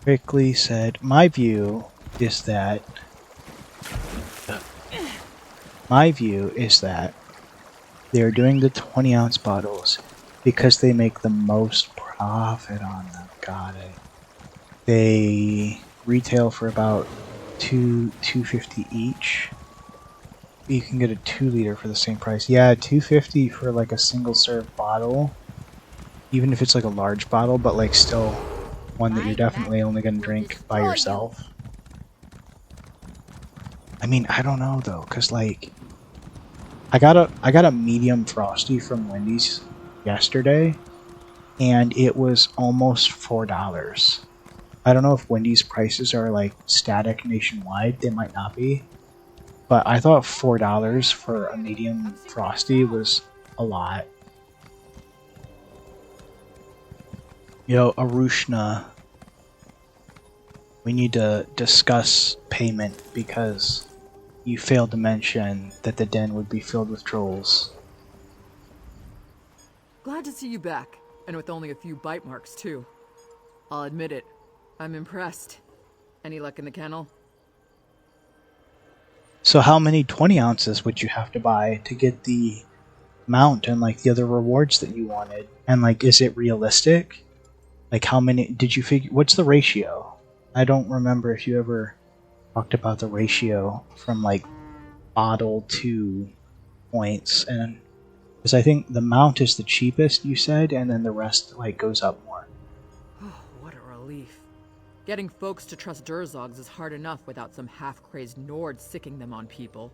Rickley said, my view is that they're doing the 20-ounce bottles because they make the most profit on them. Got it. They retail for about $2.50 each. You can get a 2-liter for the same price. Yeah, $2.50 for like a single serve bottle. Even if it's like a large bottle, but like still one that you're definitely only going to drink by yourself. I mean, I don't know though, cause like I got a medium frosty from Wendy's yesterday, and it was almost $4. I don't know if Wendy's prices are like static nationwide. They might not be, but I thought $4 for a medium frosty was a lot. Yo, Arushna, we need to discuss payment because you failed to mention that the den would be filled with trolls. Glad to see you back, and with only a few bite marks, too. I'll admit it, I'm impressed. Any luck in the kennel? So how many 20 ounces would you have to buy to get the mount and like the other rewards that you wanted? And like, is it realistic? Like, how many did you figure? What's the ratio? I don't remember if you ever talked about the ratio from like bottle to points, and because I think the mount is the cheapest, you said, and then the rest like goes up more. Oh, what a relief. Getting folks to trust Durzogs is hard enough without some half-crazed Nord sicking them on people.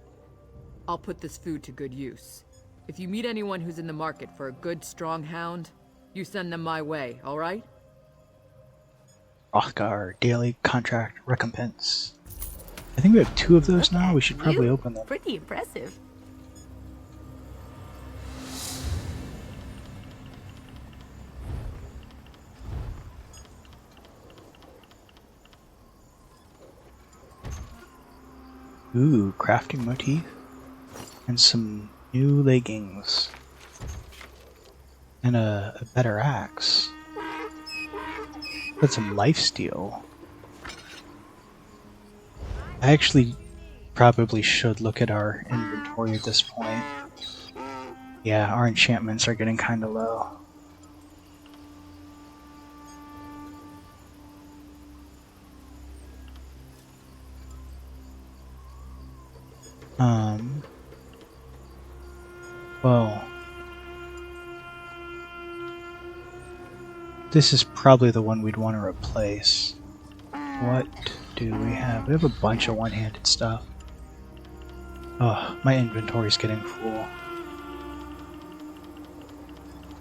I'll put this food to good use. If you meet anyone who's in the market for a good, strong hound, you send them my way, alright? Rothgar daily contract recompense. I think we have 2 of those now. We should probably open them. Pretty impressive. Ooh, crafting motif. And some new leggings. And a better axe. Got some lifesteal. I actually probably should look at our inventory at this point. Yeah, our enchantments are getting kinda low. Well, this is probably the one we'd want to replace. What do we have? We have a bunch of one-handed stuff. Oh, my inventory's getting full.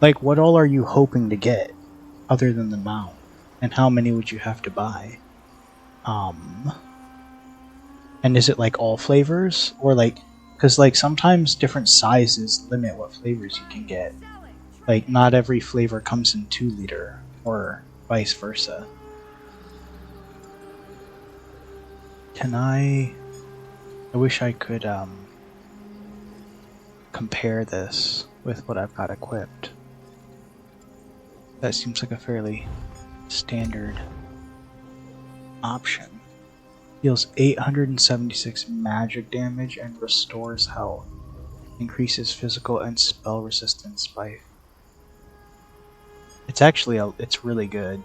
Like, what all are you hoping to get, other than the mount? And how many would you have to buy? And is it like all flavors? Or like, because like sometimes different sizes limit what flavors you can get. Like, not every flavor comes in 2-liter, or vice versa. Can I wish I could, compare this with what I've got equipped. That seems like a fairly standard option. Deals 876 magic damage and restores health. Increases physical and spell resistance by... It's actually, it's really good.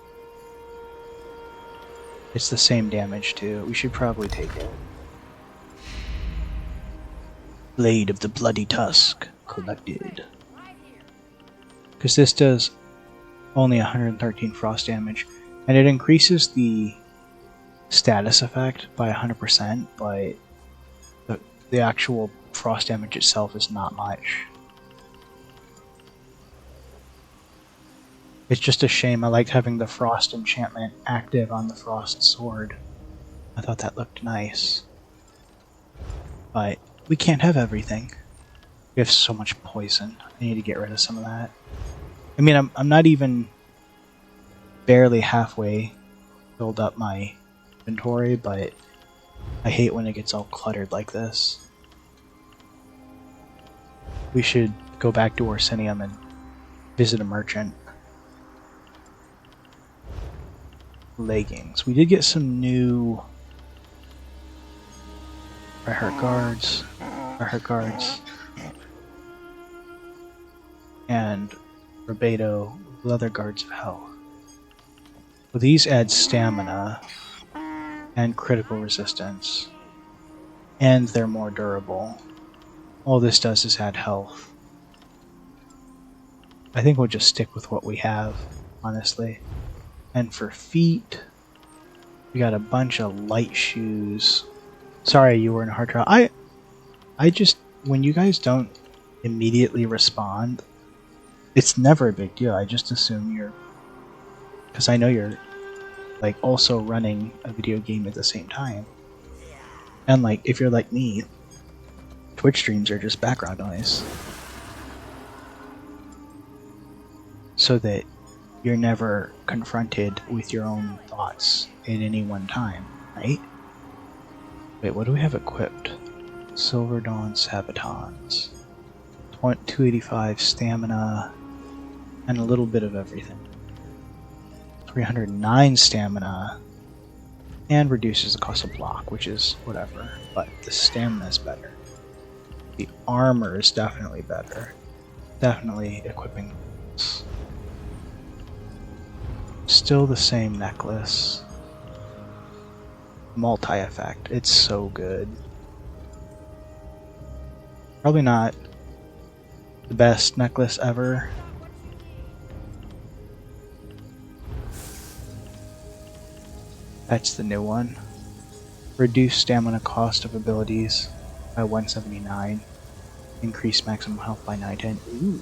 It's the same damage too. We should probably take it. Blade of the Bloody Tusk collected. Because this does only 113 frost damage, and it increases the status effect by 100%, but the actual frost damage itself is not much. It's just a shame. I liked having the frost enchantment active on the frost sword. I thought that looked nice. But we can't have everything. We have so much poison. I need to get rid of some of that. I mean, I'm not even barely halfway filled up my inventory, but I hate when it gets all cluttered like this. We should go back to Orsinium and visit a merchant. Leggings. We did get some new Heart guards, and Rabedo leather guards of health. Well, these add stamina and critical resistance, and they're more durable. All this does is add health. I think we'll just stick with what we have, honestly. And for feet, we got a bunch of light shoes. Sorry you were in a hard trial. I just, when you guys don't immediately respond, it's never a big deal. I just assume you're, because I know you're like also running a video game at the same time. And like, if you're like me, Twitch streams are just background noise. So that you're never confronted with your own thoughts at any one time, right? Wait, what do we have equipped? Silver Dawn Sabatons. 285 stamina, and a little bit of everything. 309 stamina, and reduces the cost of block, which is whatever, but the stamina is better. The armor is definitely better. Definitely equipping this. Still the same necklace. Multi-effect. It's so good. Probably not the best necklace ever. That's the new one. Reduce stamina cost of abilities by 179. Increase maximum health by 910. Ooh.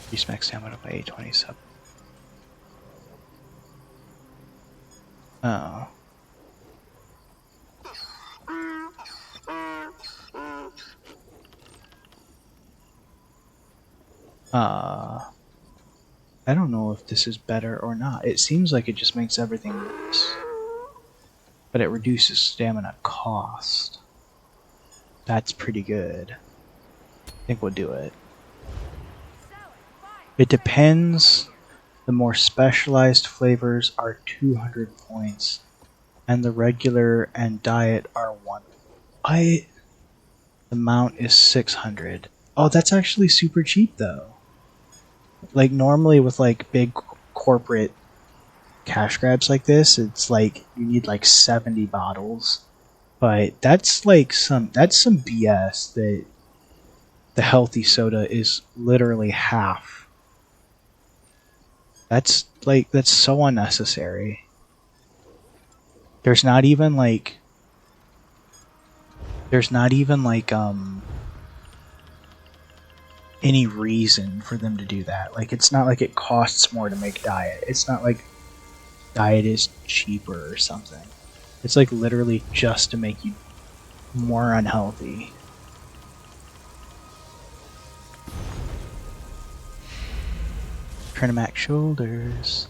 Increase max stamina by 827. Oh. I don't know if this is better or not. It seems like it just makes everything worse. But it reduces stamina cost. That's pretty good. I think we'll do it. It depends. The more specialized flavors are 200 points, and the regular and diet are 1. The mount is 600. Oh, that's actually super cheap though. Like normally with like big corporate cash grabs like this, it's like you need like 70 bottles. But that's like some BS that the healthy soda is literally half. That's so unnecessary. There's not even like any reason for them to do that. Like it's not like it costs more to make diet. It's not like diet is cheaper or something. It's like literally just to make you more unhealthy. Trinamax shoulders.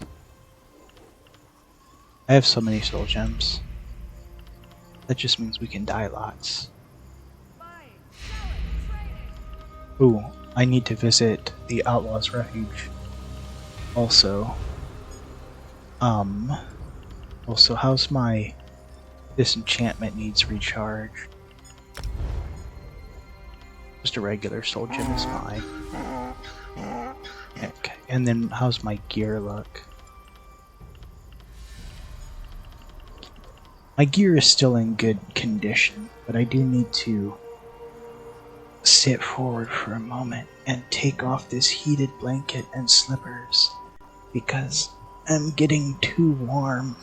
I have so many soul gems. That just means we can die lots. Ooh, I need to visit the Outlaws Refuge. Also, how's my disenchantment needs recharged? Just a regular soul gem is fine. Okay, and then how's my gear look? My gear is still in good condition, but I do need to sit forward for a moment and take off this heated blanket and slippers because I'm getting too warm.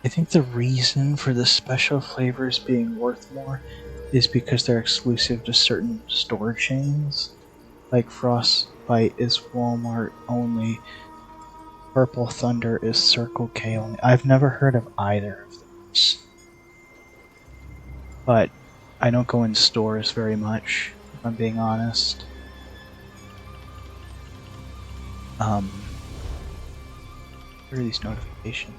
I think the reason for the special flavors being worth more is because they're exclusive to certain store chains. Like Frostbite is Walmart only. Purple Thunder is Circle K only. I've never heard of either of those. But I don't go in stores very much, if I'm being honest. What are these notifications?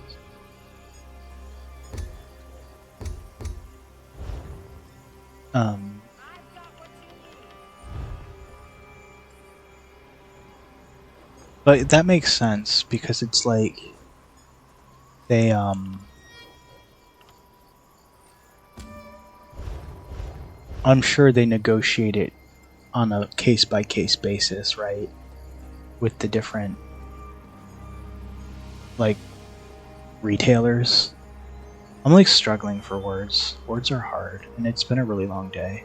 But that makes sense because it's like they I'm sure they negotiate it on a case by case basis, right? With the different like retailers. I'm like struggling for words. Words are hard, and it's been a really long day.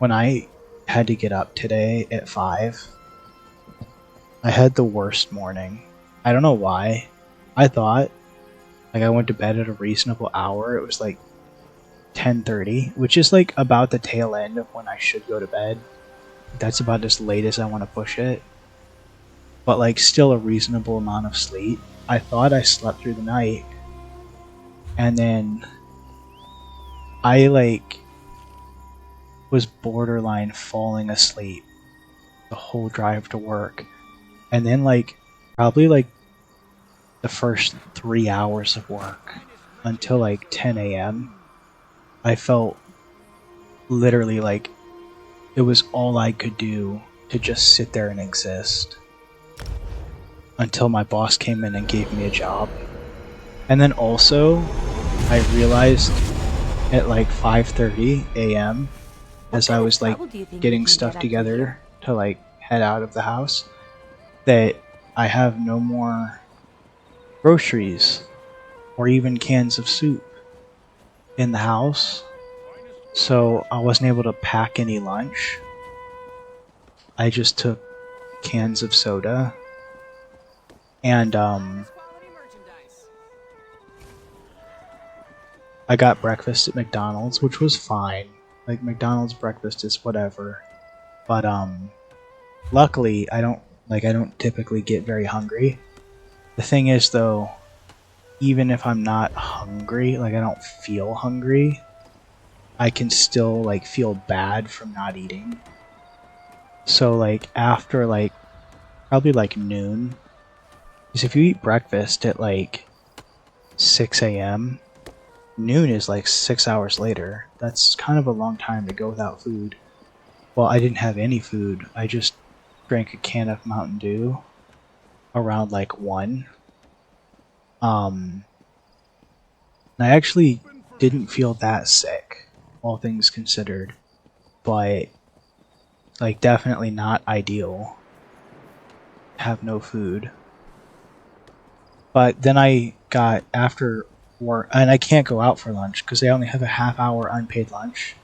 When I had to get up today at 5, I had the worst morning. I don't know why. I thought like I went to bed at a reasonable hour. It was like 10:30, which is like about the tail end of when I should go to bed. That's about as late as I want to push it. But like still a reasonable amount of sleep. I thought I slept through the night. And then I like was borderline falling asleep the whole drive to work. And then like probably like the first 3 hours of work until like 10 a.m. I felt literally like it was all I could do to just sit there and exist until my boss came in and gave me a job. And then also I realized at like 5:30 a.m. as I was like getting stuff together to like head out of the house that I have no more groceries or even cans of soup in the house. So I wasn't able to pack any lunch. I just took cans of soda and I got breakfast at McDonald's, which was fine. Like McDonald's breakfast is whatever. But luckily I don't typically get very hungry. The thing is though, even if I'm not hungry, like I don't feel hungry, I can still like feel bad from not eating. So like after like probably like noon, because if you eat breakfast at like 6 a.m., noon is like 6 hours later. That's kind of a long time to go without food. Well, I didn't have any food. I just drank a can of Mountain Dew around like 1. I actually didn't feel that sick, all things considered, but like definitely not ideal. Have no food. But then I got after work, and I can't go out for lunch because they only have a half-hour unpaid lunch,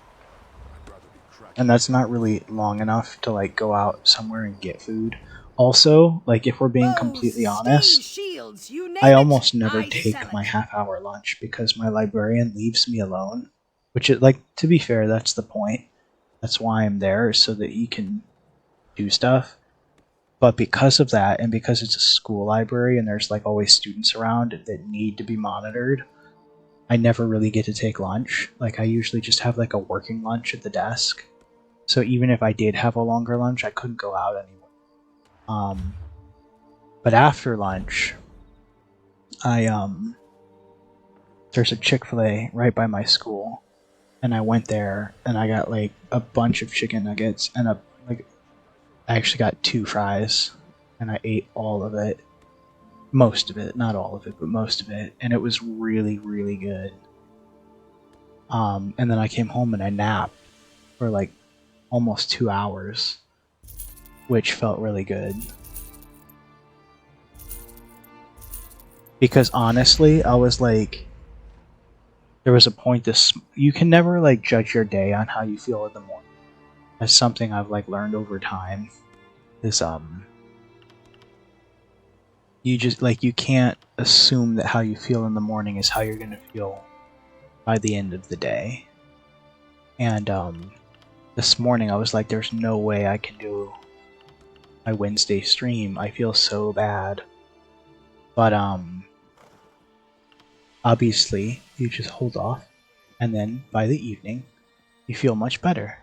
and that's not really long enough to like go out somewhere and get food. Also, like if we're being completely honest, shields, you name I it, almost never I take sell my it. half-hour lunch because my librarian leaves me alone. Which, is, like, to be fair, that's the point. That's why I'm there, so that he can do stuff. But because of that, and because it's a school library and there's like always students around that need to be monitored, I never really get to take lunch. Like I usually just have like a working lunch at the desk. So even if I did have a longer lunch, I couldn't go out anywhere. But after lunch, I there's a Chick-fil-A right by my school, and I went there and I got like a bunch of chicken nuggets and I actually got 2 fries, and I ate all of it. Most of it, not all of it, but most of it, and it was really, really good. And then I came home and I napped for like almost 2 hours, which felt really good. Because honestly, I was like, there was a point you can never like judge your day on how you feel in the morning. That's something I've like learned over time. Is you just like you can't assume that how you feel in the morning is how you're gonna feel by the end of the day. And this morning I was like, there's no way I can do my Wednesday stream. I feel so bad. But obviously you just hold off, and then by the evening you feel much better.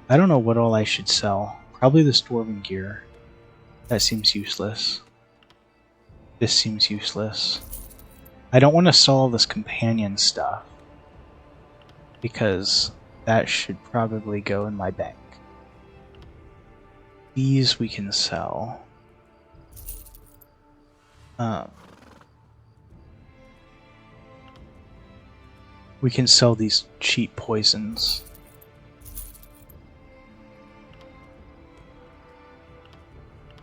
I don't know what all I should sell. Probably the dwarven gear. That seems useless. This seems useless. I don't want to sell all this companion stuff, because that should probably go in my bank. These we can sell. We can sell these cheap poisons.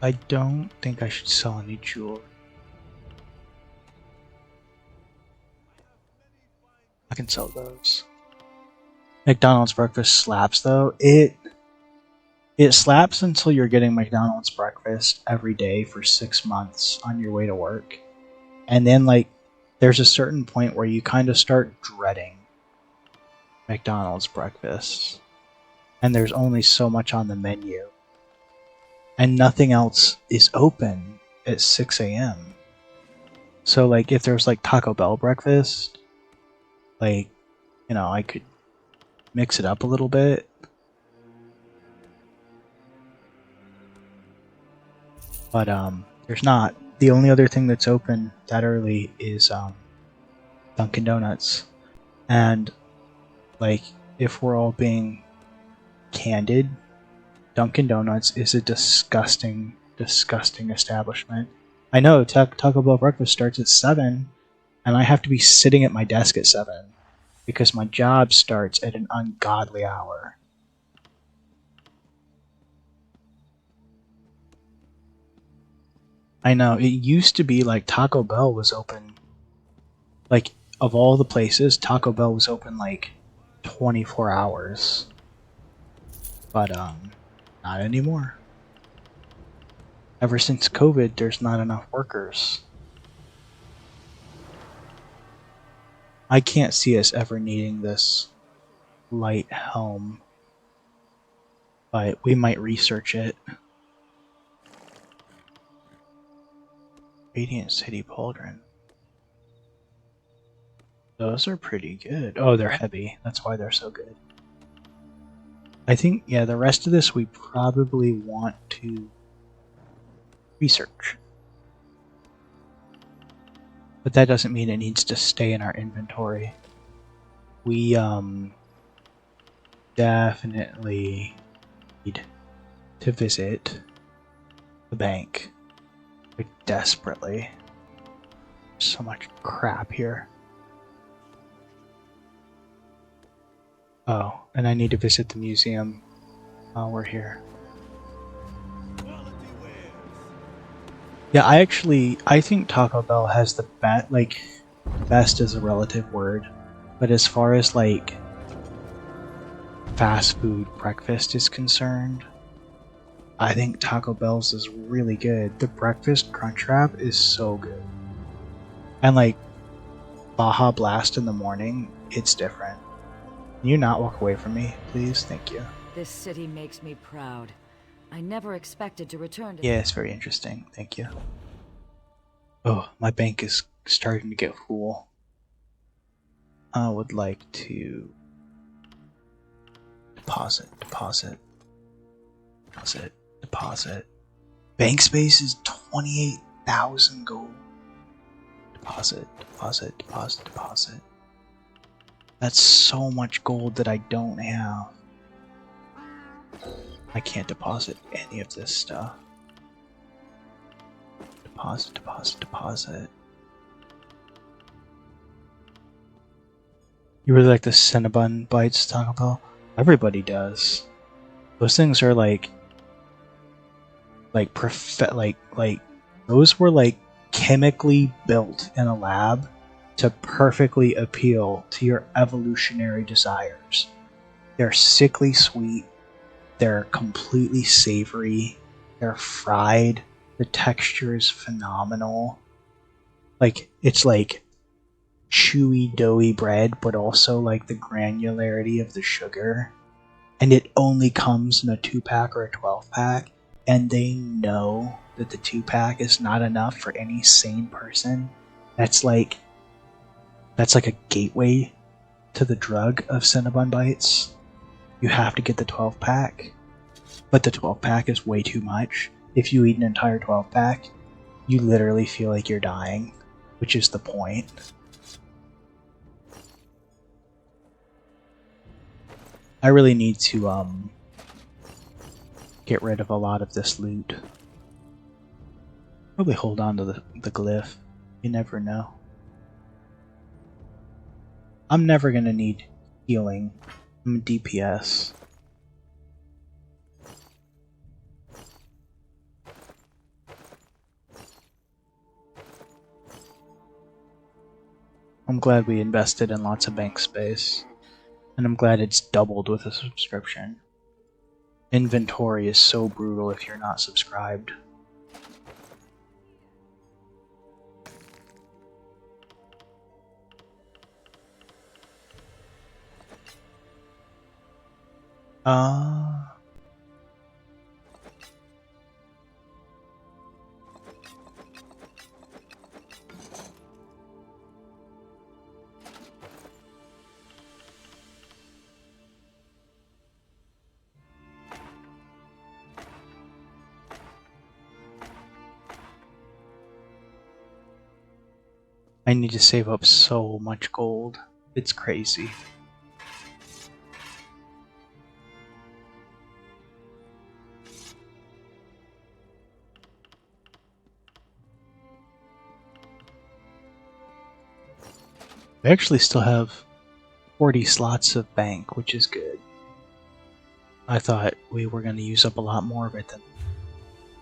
I don't think I should sell any jewelry. I can sell those. McDonald's breakfast slaps though. It slaps until you're getting McDonald's breakfast every day for 6 months on your way to work. And then like there's a certain point where you kind of start dreading McDonald's breakfast. And there's only so much on the menu. And nothing else is open at 6 a.m. So like if there's like Taco Bell breakfast, like, you know, I could mix it up a little bit. But there's not. The only other thing that's open that early is Dunkin' Donuts. And like if we're all being candid, Dunkin' Donuts is a disgusting, disgusting establishment. I know Taco Bell breakfast starts at 7, and I have to be sitting at my desk at 7 because my job starts at an ungodly hour. I know, it used to be like Taco Bell was open, like, of all the places, Taco Bell was open like 24 hours. But, not anymore. Ever since COVID, there's not enough workers. I can't see us ever needing this light helm, but we might research it. Radiant City Pauldron. Those are pretty good. Oh, they're heavy. That's why they're so good. I think, yeah, the rest of this we probably want to research. But that doesn't mean it needs to stay in our inventory. We definitely need to visit the bank. Like, desperately. So much crap here. Oh, and I need to visit the museum while we're here. Yeah, I think Taco Bell has the best, like, best is a relative word, but as far as, like, fast food breakfast is concerned, I think Taco Bell's is really good. The breakfast crunch wrap is so good. And, like, Baja Blast in the morning, it's different. Can you not walk away from me, please? Thank you. This city makes me proud. I never expected to return to... Yeah, it's very interesting. Thank you. Oh, my bank is starting to get full. I would like to deposit. Bank space is 28,000 gold. Deposit. That's so much gold that I don't have. I can't deposit any of this stuff. Deposit. You really like the Cinnabon bites, Taco Bell? Everybody does. Those things are like those were like chemically built in a lab to perfectly appeal to your evolutionary desires. They're sickly sweet. They're completely savory. They're fried. The texture is phenomenal. Like, it's like chewy, doughy bread, but also like the granularity of the sugar. And it only comes in a 2-pack or a 12-pack. and they know that the 2-pack is not enough for any sane person, that's like a gateway to the drug of Cinnabon bites. You have to get the 12-pack, but the 12-pack is way too much. If you eat an entire 12-pack, you literally feel like you're dying, which is the point. I really need to get rid of a lot of this loot. Probably hold on to the glyph. You never know. I'm never gonna need healing. I'm a DPS. I'm glad we invested in lots of bank space. And I'm glad it's doubled with a subscription. Inventory is so brutal if you're not subscribed. I need to save up so much gold. It's crazy. We actually still have 40 slots of bank, which is good. I thought we were going to use up a lot more of it than...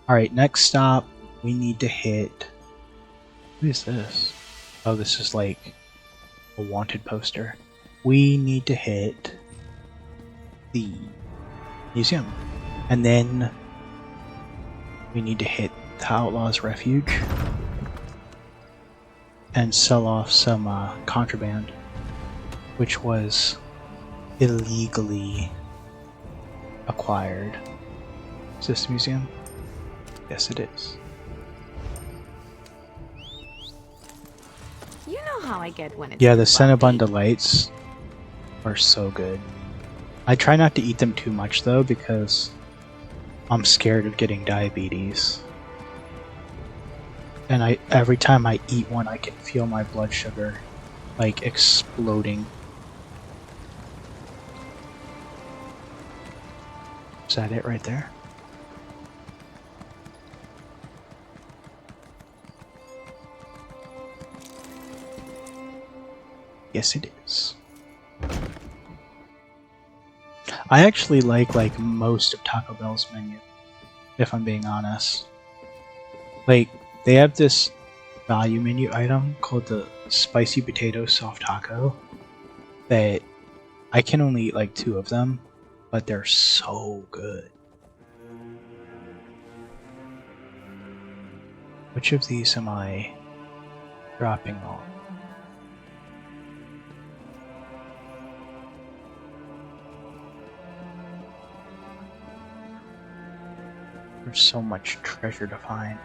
Alright, next stop, we need to hit... What is this? Oh, this is like a wanted poster. We need to hit the museum. And then we need to hit the Outlaws Refuge and sell off some contraband, which was illegally acquired. Is this the museum? Yes, it is. You know how I get when it's Yeah, the too Cinnabon bumpy. Delights are so good. I try not to eat them too much though because I'm scared of getting diabetes. And every time I eat one, I can feel my blood sugar like exploding. Is that it right there? Yes, it is. I actually like most of Taco Bell's menu, if I'm being honest. Like, they have this value menu item called the Spicy Potato Soft Taco that I can only eat like 2 of them, but they're so good. Which of these am I dropping on? There's so much treasure to find.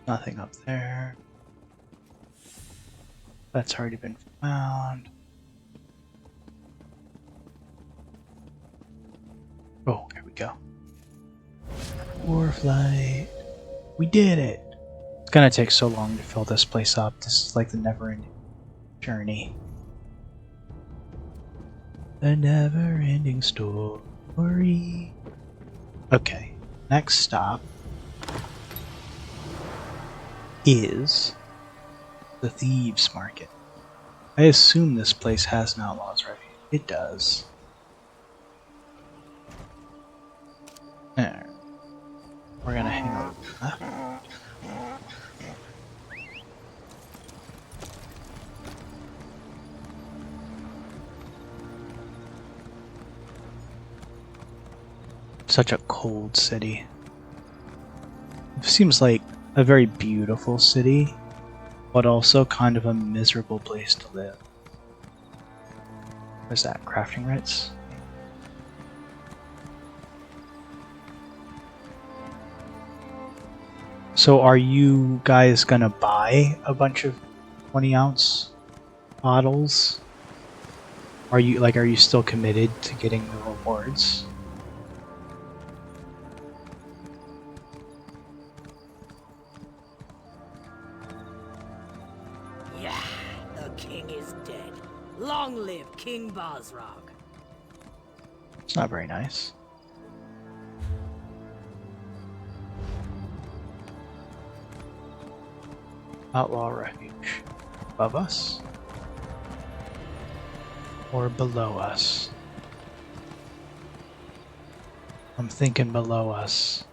Nothing up there. That's already been found. Oh, here we go. Warflight. We did it! It's gonna take so long to fill this place up. This is like the never-ending journey. The never-ending story. Okay, next stop is the Thieves Market. I assume this place has an Outlaws Refuge. It does. There. We're gonna hang out. Such a cold city. It seems like a very beautiful city, but also kind of a miserable place to live. What's that? Crafting rights? So are you guys gonna buy a bunch of 20-ounce bottles? Are you still committed to getting the rewards? Yeah, the king is dead. Long live King Bosrog. It's not very nice. Outlaw refuge. Above us? Or below us? I'm thinking below us.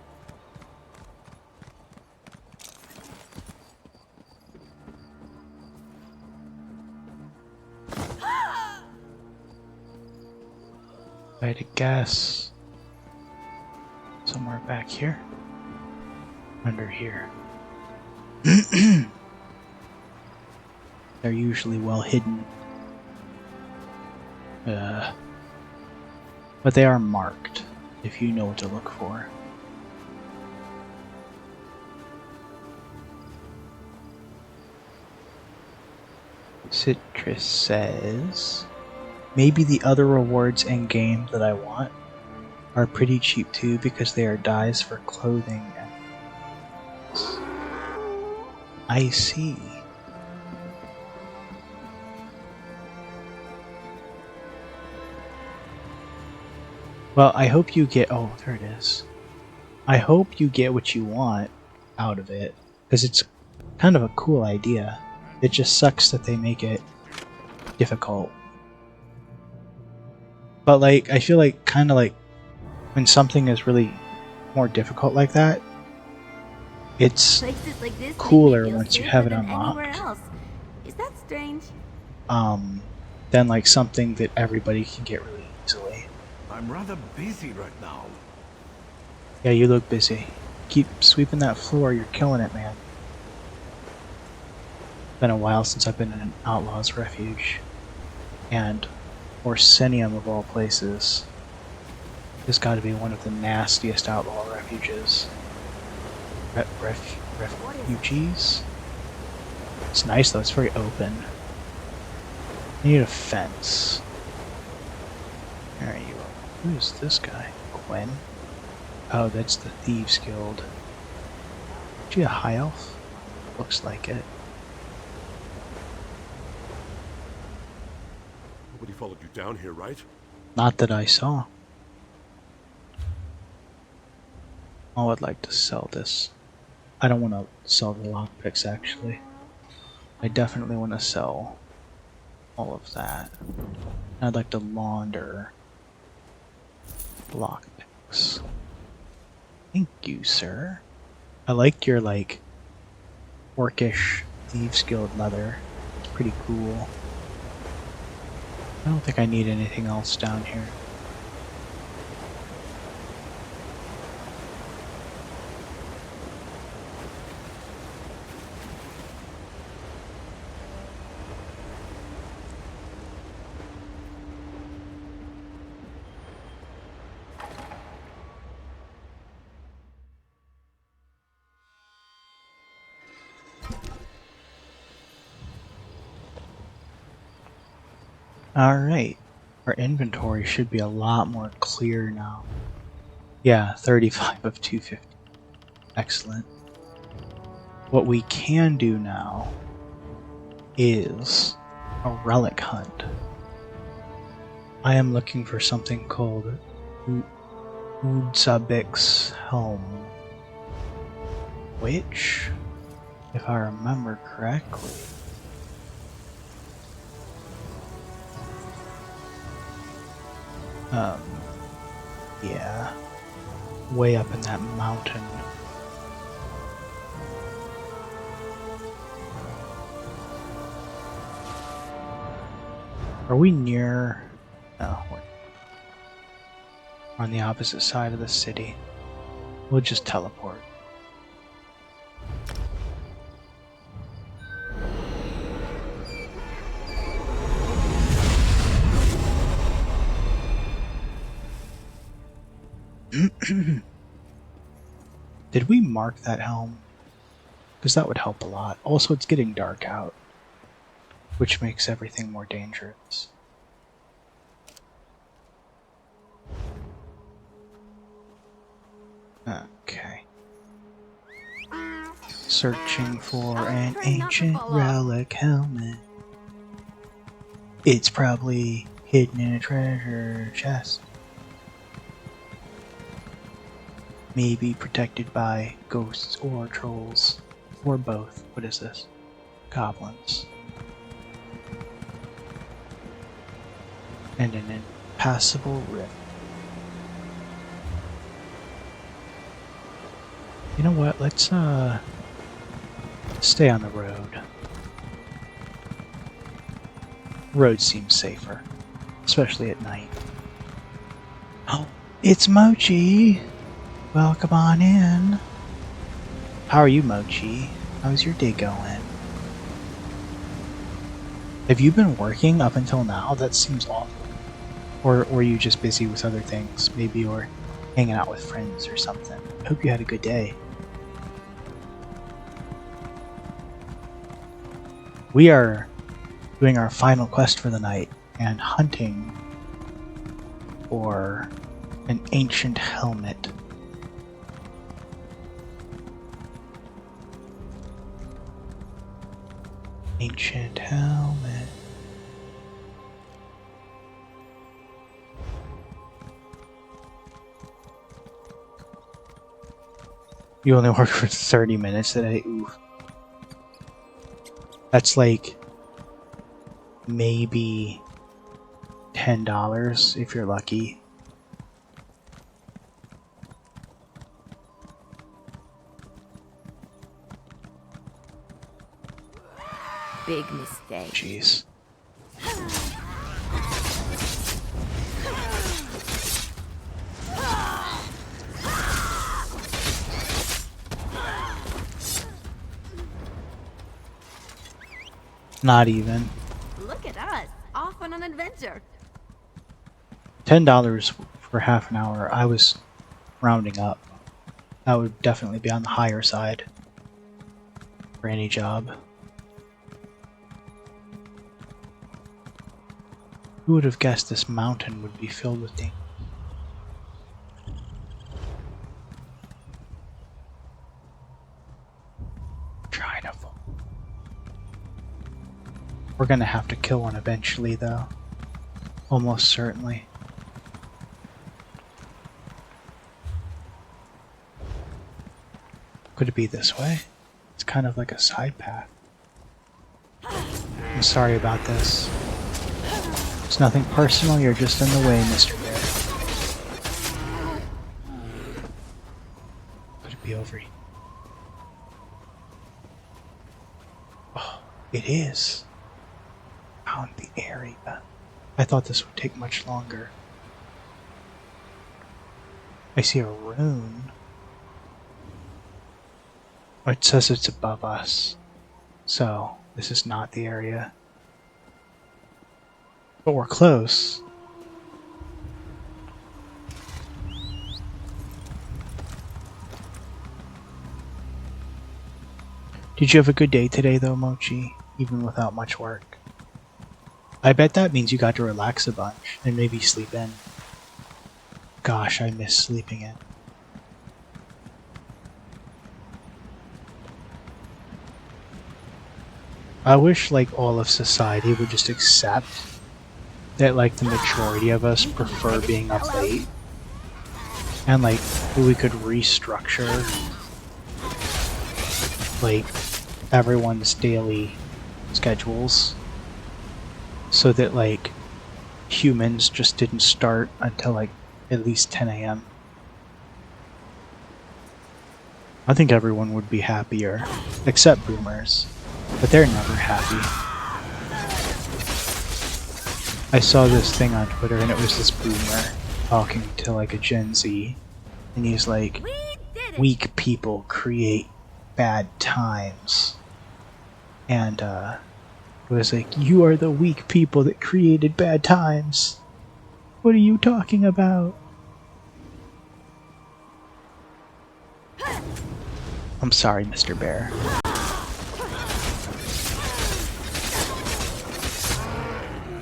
If I had to guess, somewhere back here? Under here. They're usually well hidden. But they are marked, if you know what to look for. Citrus says, maybe the other rewards in game that I want are pretty cheap too because they are dyes for clothing. I see. Well, I hope you get... Oh, there it is. I hope you get what you want out of it, because it's kind of a cool idea. It just sucks that they make it difficult. But like, I feel like kind of like when something is really more difficult like that, it's Places like this cooler make me feel once you safer have it than unlocked. anywhere else. Is that strange? Than like something that everybody can get really easily. I'm rather busy right now. Yeah, you look busy. Keep sweeping that floor, you're killing it, man. Been a while since I've been in an Outlaw's Refuge. And Orsinium of all places has got to be one of the nastiest outlaw refuges. Refugees? It's nice though, it's very open. I need a fence. There you go. Who is this guy? Gwen? Oh, that's the Thieves Guild. Is she a high elf? Looks like it. Nobody followed you down here, right? Not that I saw. I would like to sell this. I don't want to sell the lockpicks actually. I definitely want to sell all of that. I'd like to launder lockpicks. Thank you, sir. I like your like orcish Thieves Guild leather. It's pretty cool. I don't think I need anything else down here. Alright, our inventory should be a lot more clear now. Yeah, 35 of 250. Excellent. What we can do now is a relic hunt. I am looking for something called Udzabek's Helm, which, if I remember correctly, yeah, way up in that mountain. Are we near? No, we're on the opposite side of the city. We'll just teleport. Did we mark that helm? Because that would help a lot. Also, it's getting dark out, which makes everything more dangerous. Okay. Searching for an ancient relic helmet. It's probably hidden in a treasure chest. Maybe protected by ghosts or trolls. Or both. What is this? Goblins. And an impassable rift. You know what? Let's stay on the road. Road seems safer, especially at night. Oh, it's Mochi! Welcome on in. How are you, Mochi? How's your day going? Have you been working up until now? That seems awful. Or were you just busy with other things? Maybe you were hanging out with friends or something. I hope you had a good day. We are doing our final quest for the night and hunting for an ancient helmet. Ancient helmet. You only work for 30 minutes today? Oof. That's like maybe $10 if you're lucky. Big mistake. Jeez. Not even. Look at us, off on an adventure. $10 for half an hour. I was rounding up. That would definitely be on the higher side for any job. Who would have guessed this mountain would be filled with danger? Trying to fall. We're gonna have to kill one eventually, though. Almost certainly. Could it be this way? It's kind of like a side path. I'm sorry about this. It's nothing personal, you're just in the way, Mr. Bear. Could it be over here? Oh, it is. Found the area. I thought this would take much longer. I see a rune. It says it's above us. So, this is not the area. But we're close. Did you have a good day today though, Mochi? Even without much work? I bet that means you got to relax a bunch and maybe sleep in. Gosh, I miss sleeping in. I wish like all of society would just accept that like the majority of us prefer being up late, and like we could restructure like everyone's daily schedules so that like humans just didn't start until like at least 10 a.m. I think everyone would be happier, except boomers, but they're never happy. I saw this thing on Twitter and it was this boomer talking to like a Gen Z, and he's like, weak people create bad times. And it was like, you are the weak people that created bad times. What are you talking about? I'm sorry, Mr. Bear.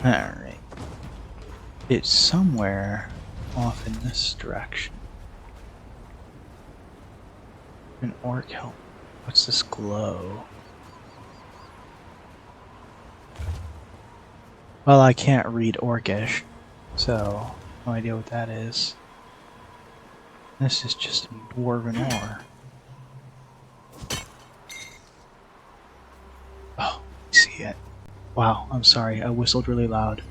Alright. It's somewhere off in this direction. An orc helmet. What's this glow? Well, I can't read Orcish, so no idea what that is. This is just dwarven ore. Oh, I see it. Wow, I'm sorry, I whistled really loud.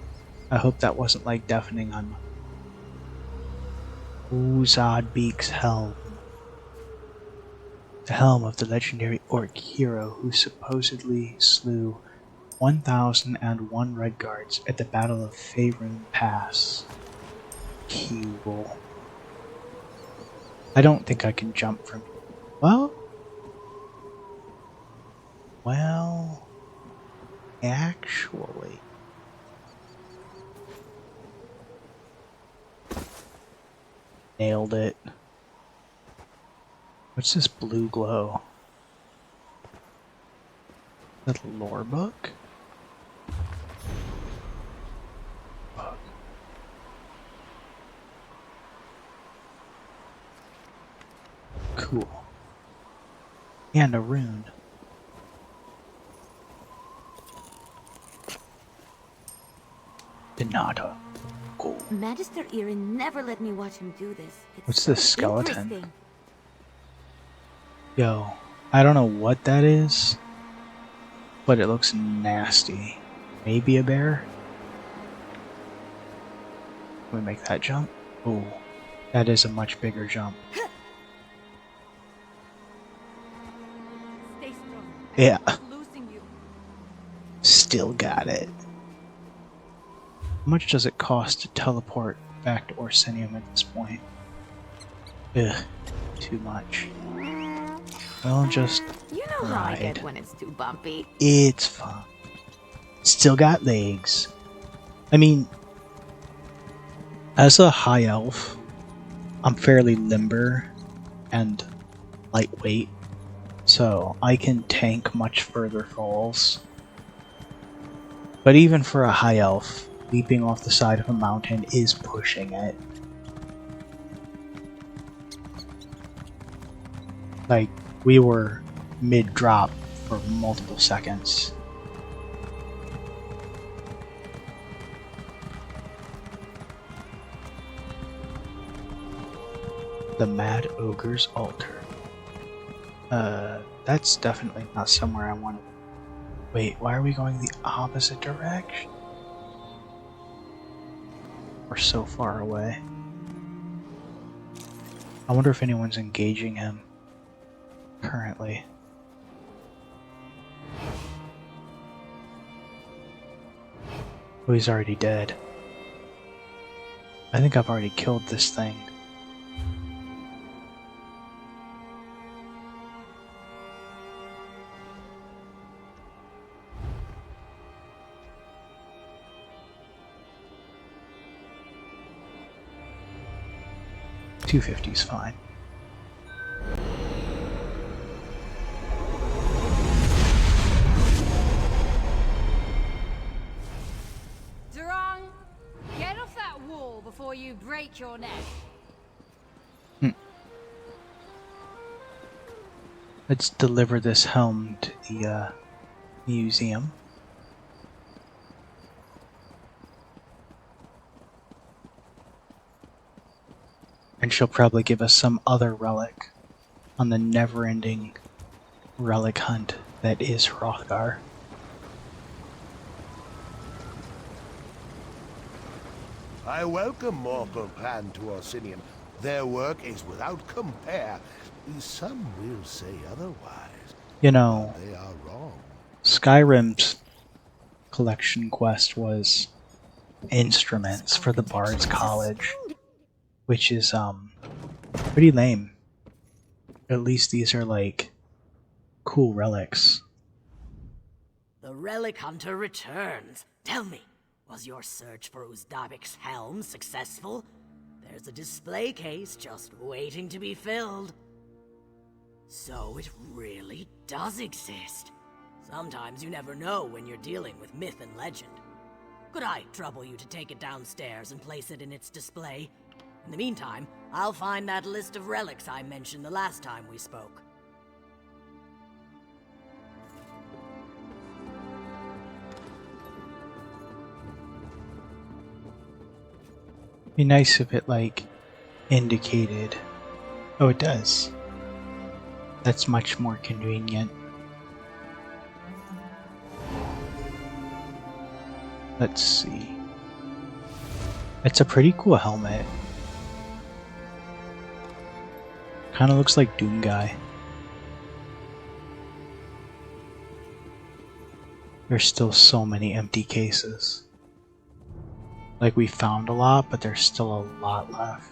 I hope that wasn't like deafening on Uzadbeak's helm. The helm of the legendary orc hero who supposedly slew 1,001 Red Guards at the Battle of Faerun Pass. Cool. I don't think I can jump from... Well, actually... Nailed it. What's this blue glow? Is that a lore book? Cool. And a rune. Denata. Cool. Magister Irin never let me watch him do this. It's What's this so skeleton? interesting. Yo, I don't know what that is, but it looks nasty. Maybe a bear? Can we make that jump? Oh, that is a much bigger jump. Stay strong. Yeah. I'm losing you. Still got it. How much does it cost to teleport back to Orsinium at this point? Ugh, too much. Well, just You know how I ride. get when it's too bumpy. It's fun. Still got legs. I mean, as a high elf, I'm fairly limber and lightweight, so I can tank much further falls. But even for a high elf, leaping off the side of a mountain is pushing it. Like, we were mid-drop for multiple seconds. The Mad Ogre's Altar. That's definitely not somewhere I want to... Wait, why are we going the opposite direction? We're so far away. I wonder if anyone's engaging him currently. Oh, he's already dead. I think I've already killed this thing. $250 is fine. Durang, get off that wall before you break your neck. Let's deliver this helm to the museum. And she'll probably give us some other relic on the never-ending relic hunt that is Hrothgar. I welcome mortal clan to Orsinium. Their work is without compare. Some will say otherwise. You know, They are wrong. Skyrim's collection quest was instruments for the Bard's College, which is pretty lame. At least these are like cool relics. The relic hunter returns. Tell me, was your search for Uzdabik's helm successful? There's a display case just waiting to be filled. So it really does exist. Sometimes you never know when you're dealing with myth and legend. Could I trouble you to take it downstairs and place it in its display? In the meantime, I'll find that list of relics I mentioned the last time we spoke. Be nice if it, like, indicated. Oh, it does. That's much more convenient. Let's see. It's a pretty cool helmet. Kind of looks like Doom Guy. There's still so many empty cases. Like, we found a lot, but there's still a lot left.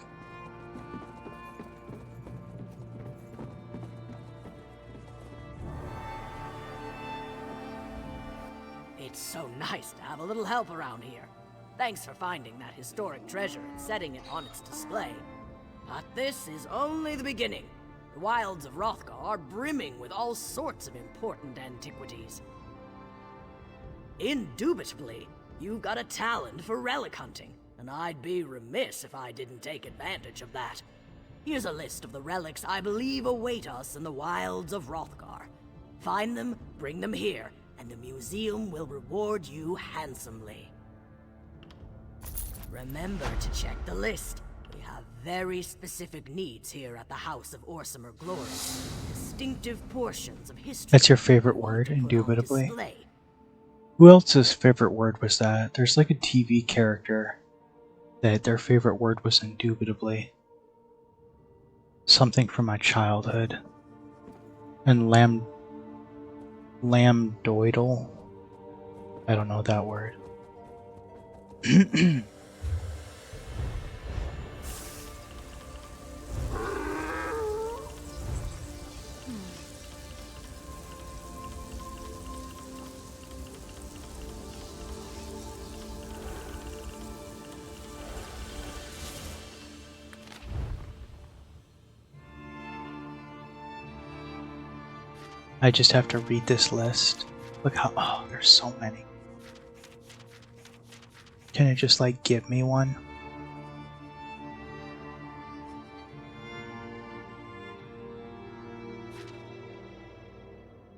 It's so nice to have a little help around here. Thanks for finding that historic treasure and setting it on its display. But this is only the beginning. The wilds of Hrothgar are brimming with all sorts of important antiquities. Indubitably, you've got a talent for relic hunting, and I'd be remiss if I didn't take advantage of that. Here's a list of the relics I believe await us in the wilds of Hrothgar. Find them, bring them here, and the museum will reward you handsomely. Remember to check the list. We have very specific needs here at the House of Orsimer Glory. Distinctive portions of history. That's your favorite word, indubitably? Who else's favorite word was that? There's like a TV character that their favorite word was indubitably. Something from my childhood. And lambdoidal? I don't know that word. I just have to read this list. Look how, oh, there's so many. Can it just like give me one?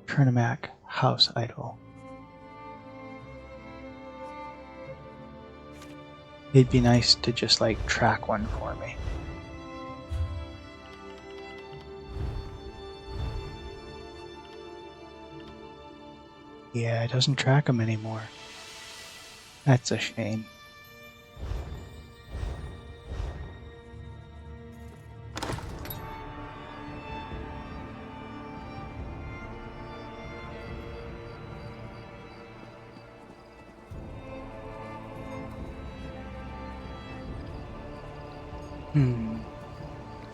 Trinamac House Idol. It'd be nice to just like track one for me. Yeah, it doesn't track them anymore. That's a shame.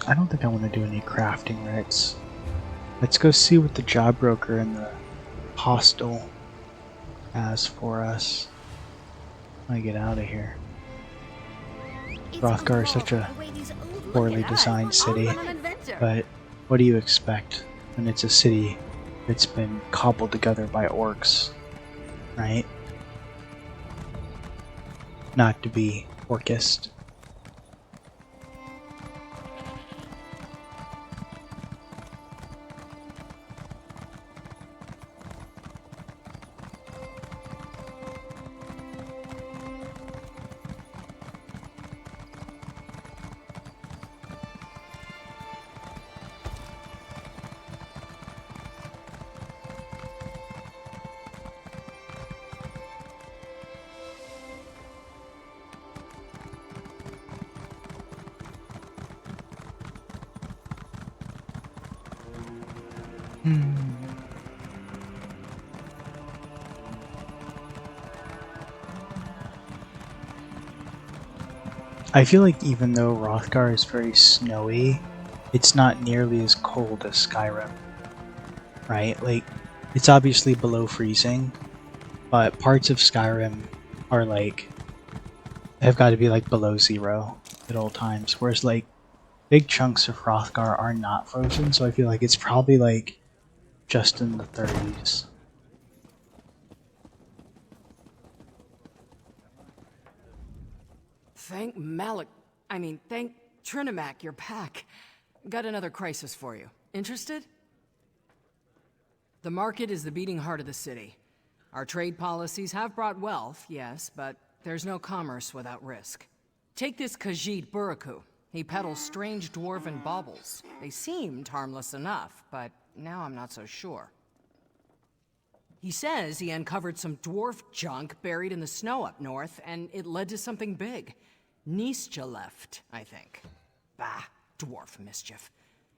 I don't think I want to do any crafting rights. Let's go see what the job broker and the hostel has for us. I get out of here. Hrothgar is such a poorly designed city, but what do you expect when it's a city that's been cobbled together by orcs, right? Not to be orcist. I feel like even though Hrothgar is very snowy, it's not nearly as cold as Skyrim, right? Like, it's obviously below freezing, but parts of Skyrim are like, have got to be like below zero at all times, whereas like big chunks of Hrothgar are not frozen, so I feel like it's probably like just in the 30s. Thank Trinimac, you're back. Got another crisis for you. Interested? The market is the beating heart of the city. Our trade policies have brought wealth, yes, but there's no commerce without risk. Take this Khajiit Buraku. He peddles strange dwarven baubles. They seemed harmless enough, but now I'm not so sure. He says he uncovered some dwarf junk buried in the snow up north, and it led to something big. Nischa left, I think. Bah, dwarf mischief.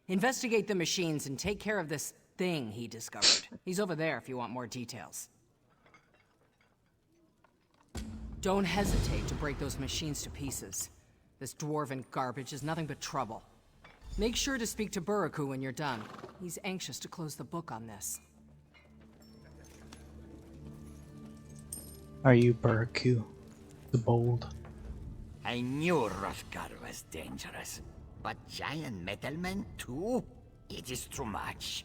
Investigate the machines and take care of this thing he discovered. He's over there if you want more details. Don't hesitate to break those machines to pieces. This dwarven garbage is nothing but trouble. Make sure to speak to Buraku when you're done. He's anxious to close the book on this. Are you Buraku, the bold? I knew Hrothgar was dangerous, but giant metal men too? It is too much.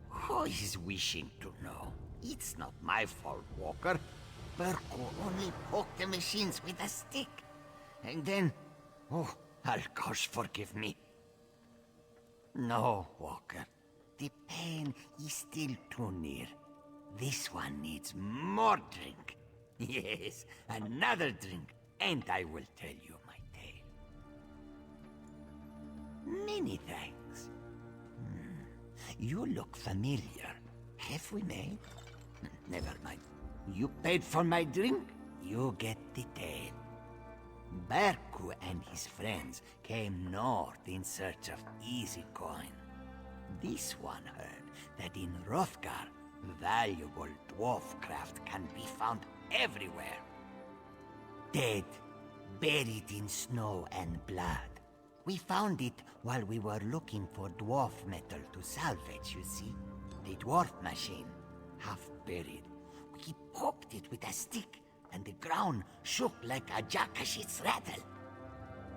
Who is wishing to know? It's not my fault, Walker. Burko only poked the machines with a stick. And then... oh, Alkosh, forgive me. No, Walker. The pain is still too near. This one needs more drink. Yes, another drink, and I will tell you my tale. Many thanks. You look familiar. Have we made? Never mind. You paid for my drink, you get the tale. Berku and his friends came north in search of easy coin. This one heard that in Hrothgar, valuable dwarf craft can be found everywhere. Dead, buried in snow and blood. We found it while we were looking for dwarf metal to salvage, you see. The dwarf machine, half buried. We poked it with a stick, and the ground shook like a Jakashit's rattle.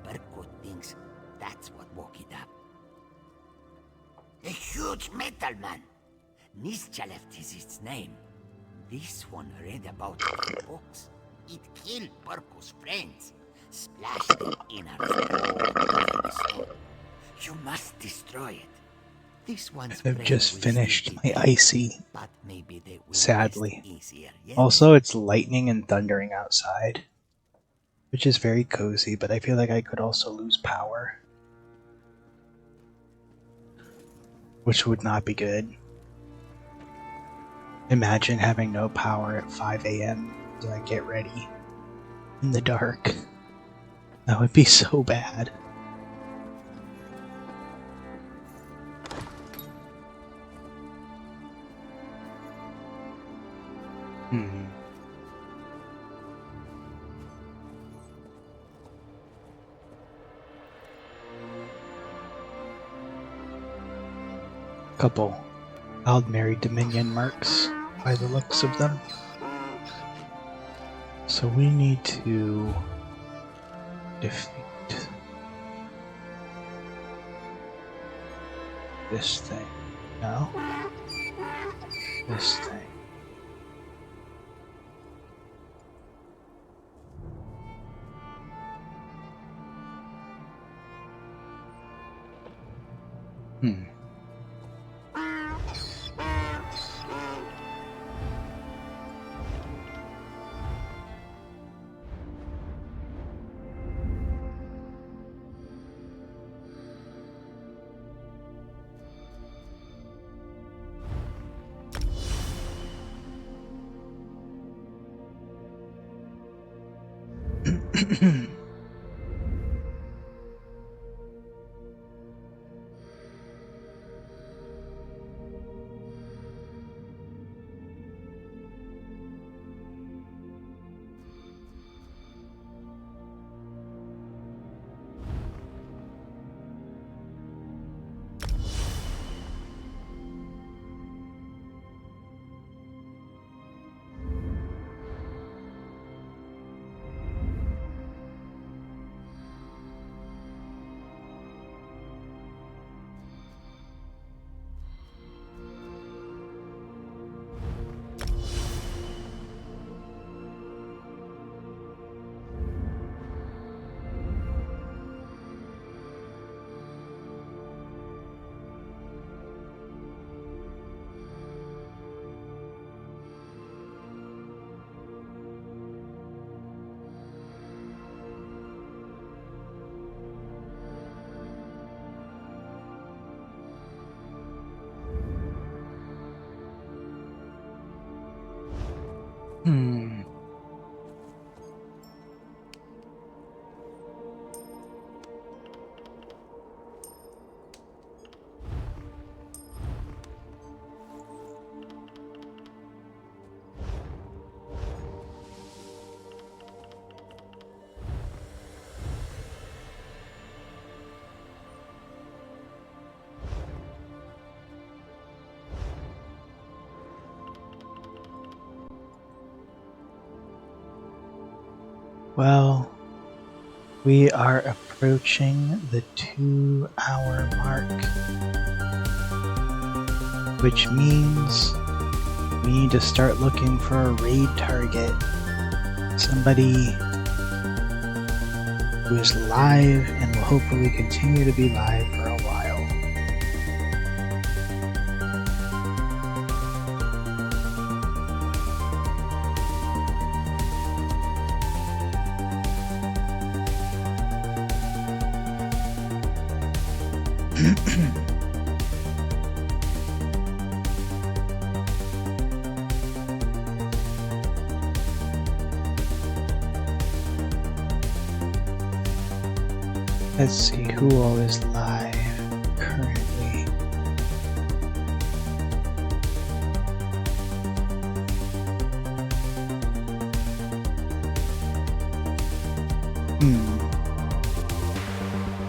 Berkut thinks that's what woke it up. A huge metal man. Nischalev is its name. This one read about it in books. It killed Berku's friends, splashed them in our snow. You must destroy it. This one's I've just finished my dead, icy, but maybe they will sadly. rest easier, yes? Also, it's lightning and thundering outside, which is very cozy, but I feel like I could also lose power, which would not be good. Imagine having no power at 5 a.m. as I get ready in the dark. That would be so bad. Couple Aldmeri Dominion marks by the looks of them. So we need to defeat this thing. No? This thing. Hmm. Well, we are approaching the 2-hour mark, which means we need to start looking for a raid target. Somebody who is live and will hopefully continue to be live for a while. Let's see who all is live currently.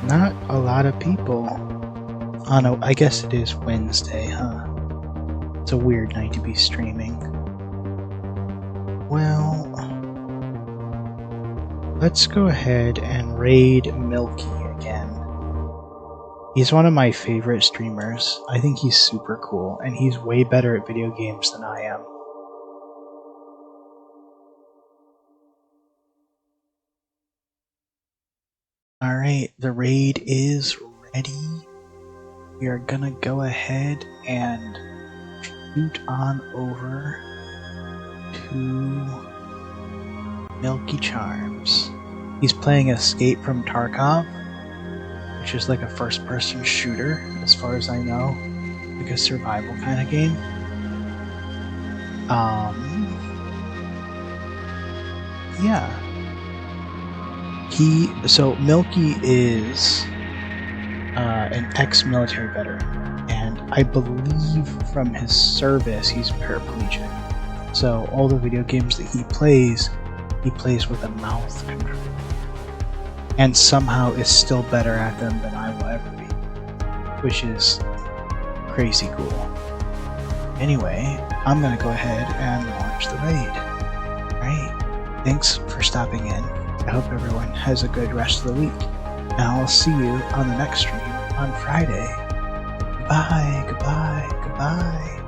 Not a lot of people. Oh no, I guess it is Wednesday, huh? It's a weird night to be streaming. Well, let's go ahead and raid Milky again. He's one of my favorite streamers. I think he's super cool, and he's way better at video games than I am. Alright, the raid is ready. We are gonna go ahead and shoot on over to Milky Charms. He's playing Escape from Tarkov, which is like a first-person shooter, as far as I know. Like a survival kind of game. Yeah. So Milky is an ex-military veteran, and I believe from his service he's paraplegic. So all the video games that he plays with a mouth control, and somehow is still better at them than I will ever be, which is crazy cool. Anyway, I'm gonna go ahead and launch the raid. Alright, thanks for stopping in. I hope everyone has a good rest of the week, and I'll see you on the next stream on Friday. Goodbye, goodbye, goodbye.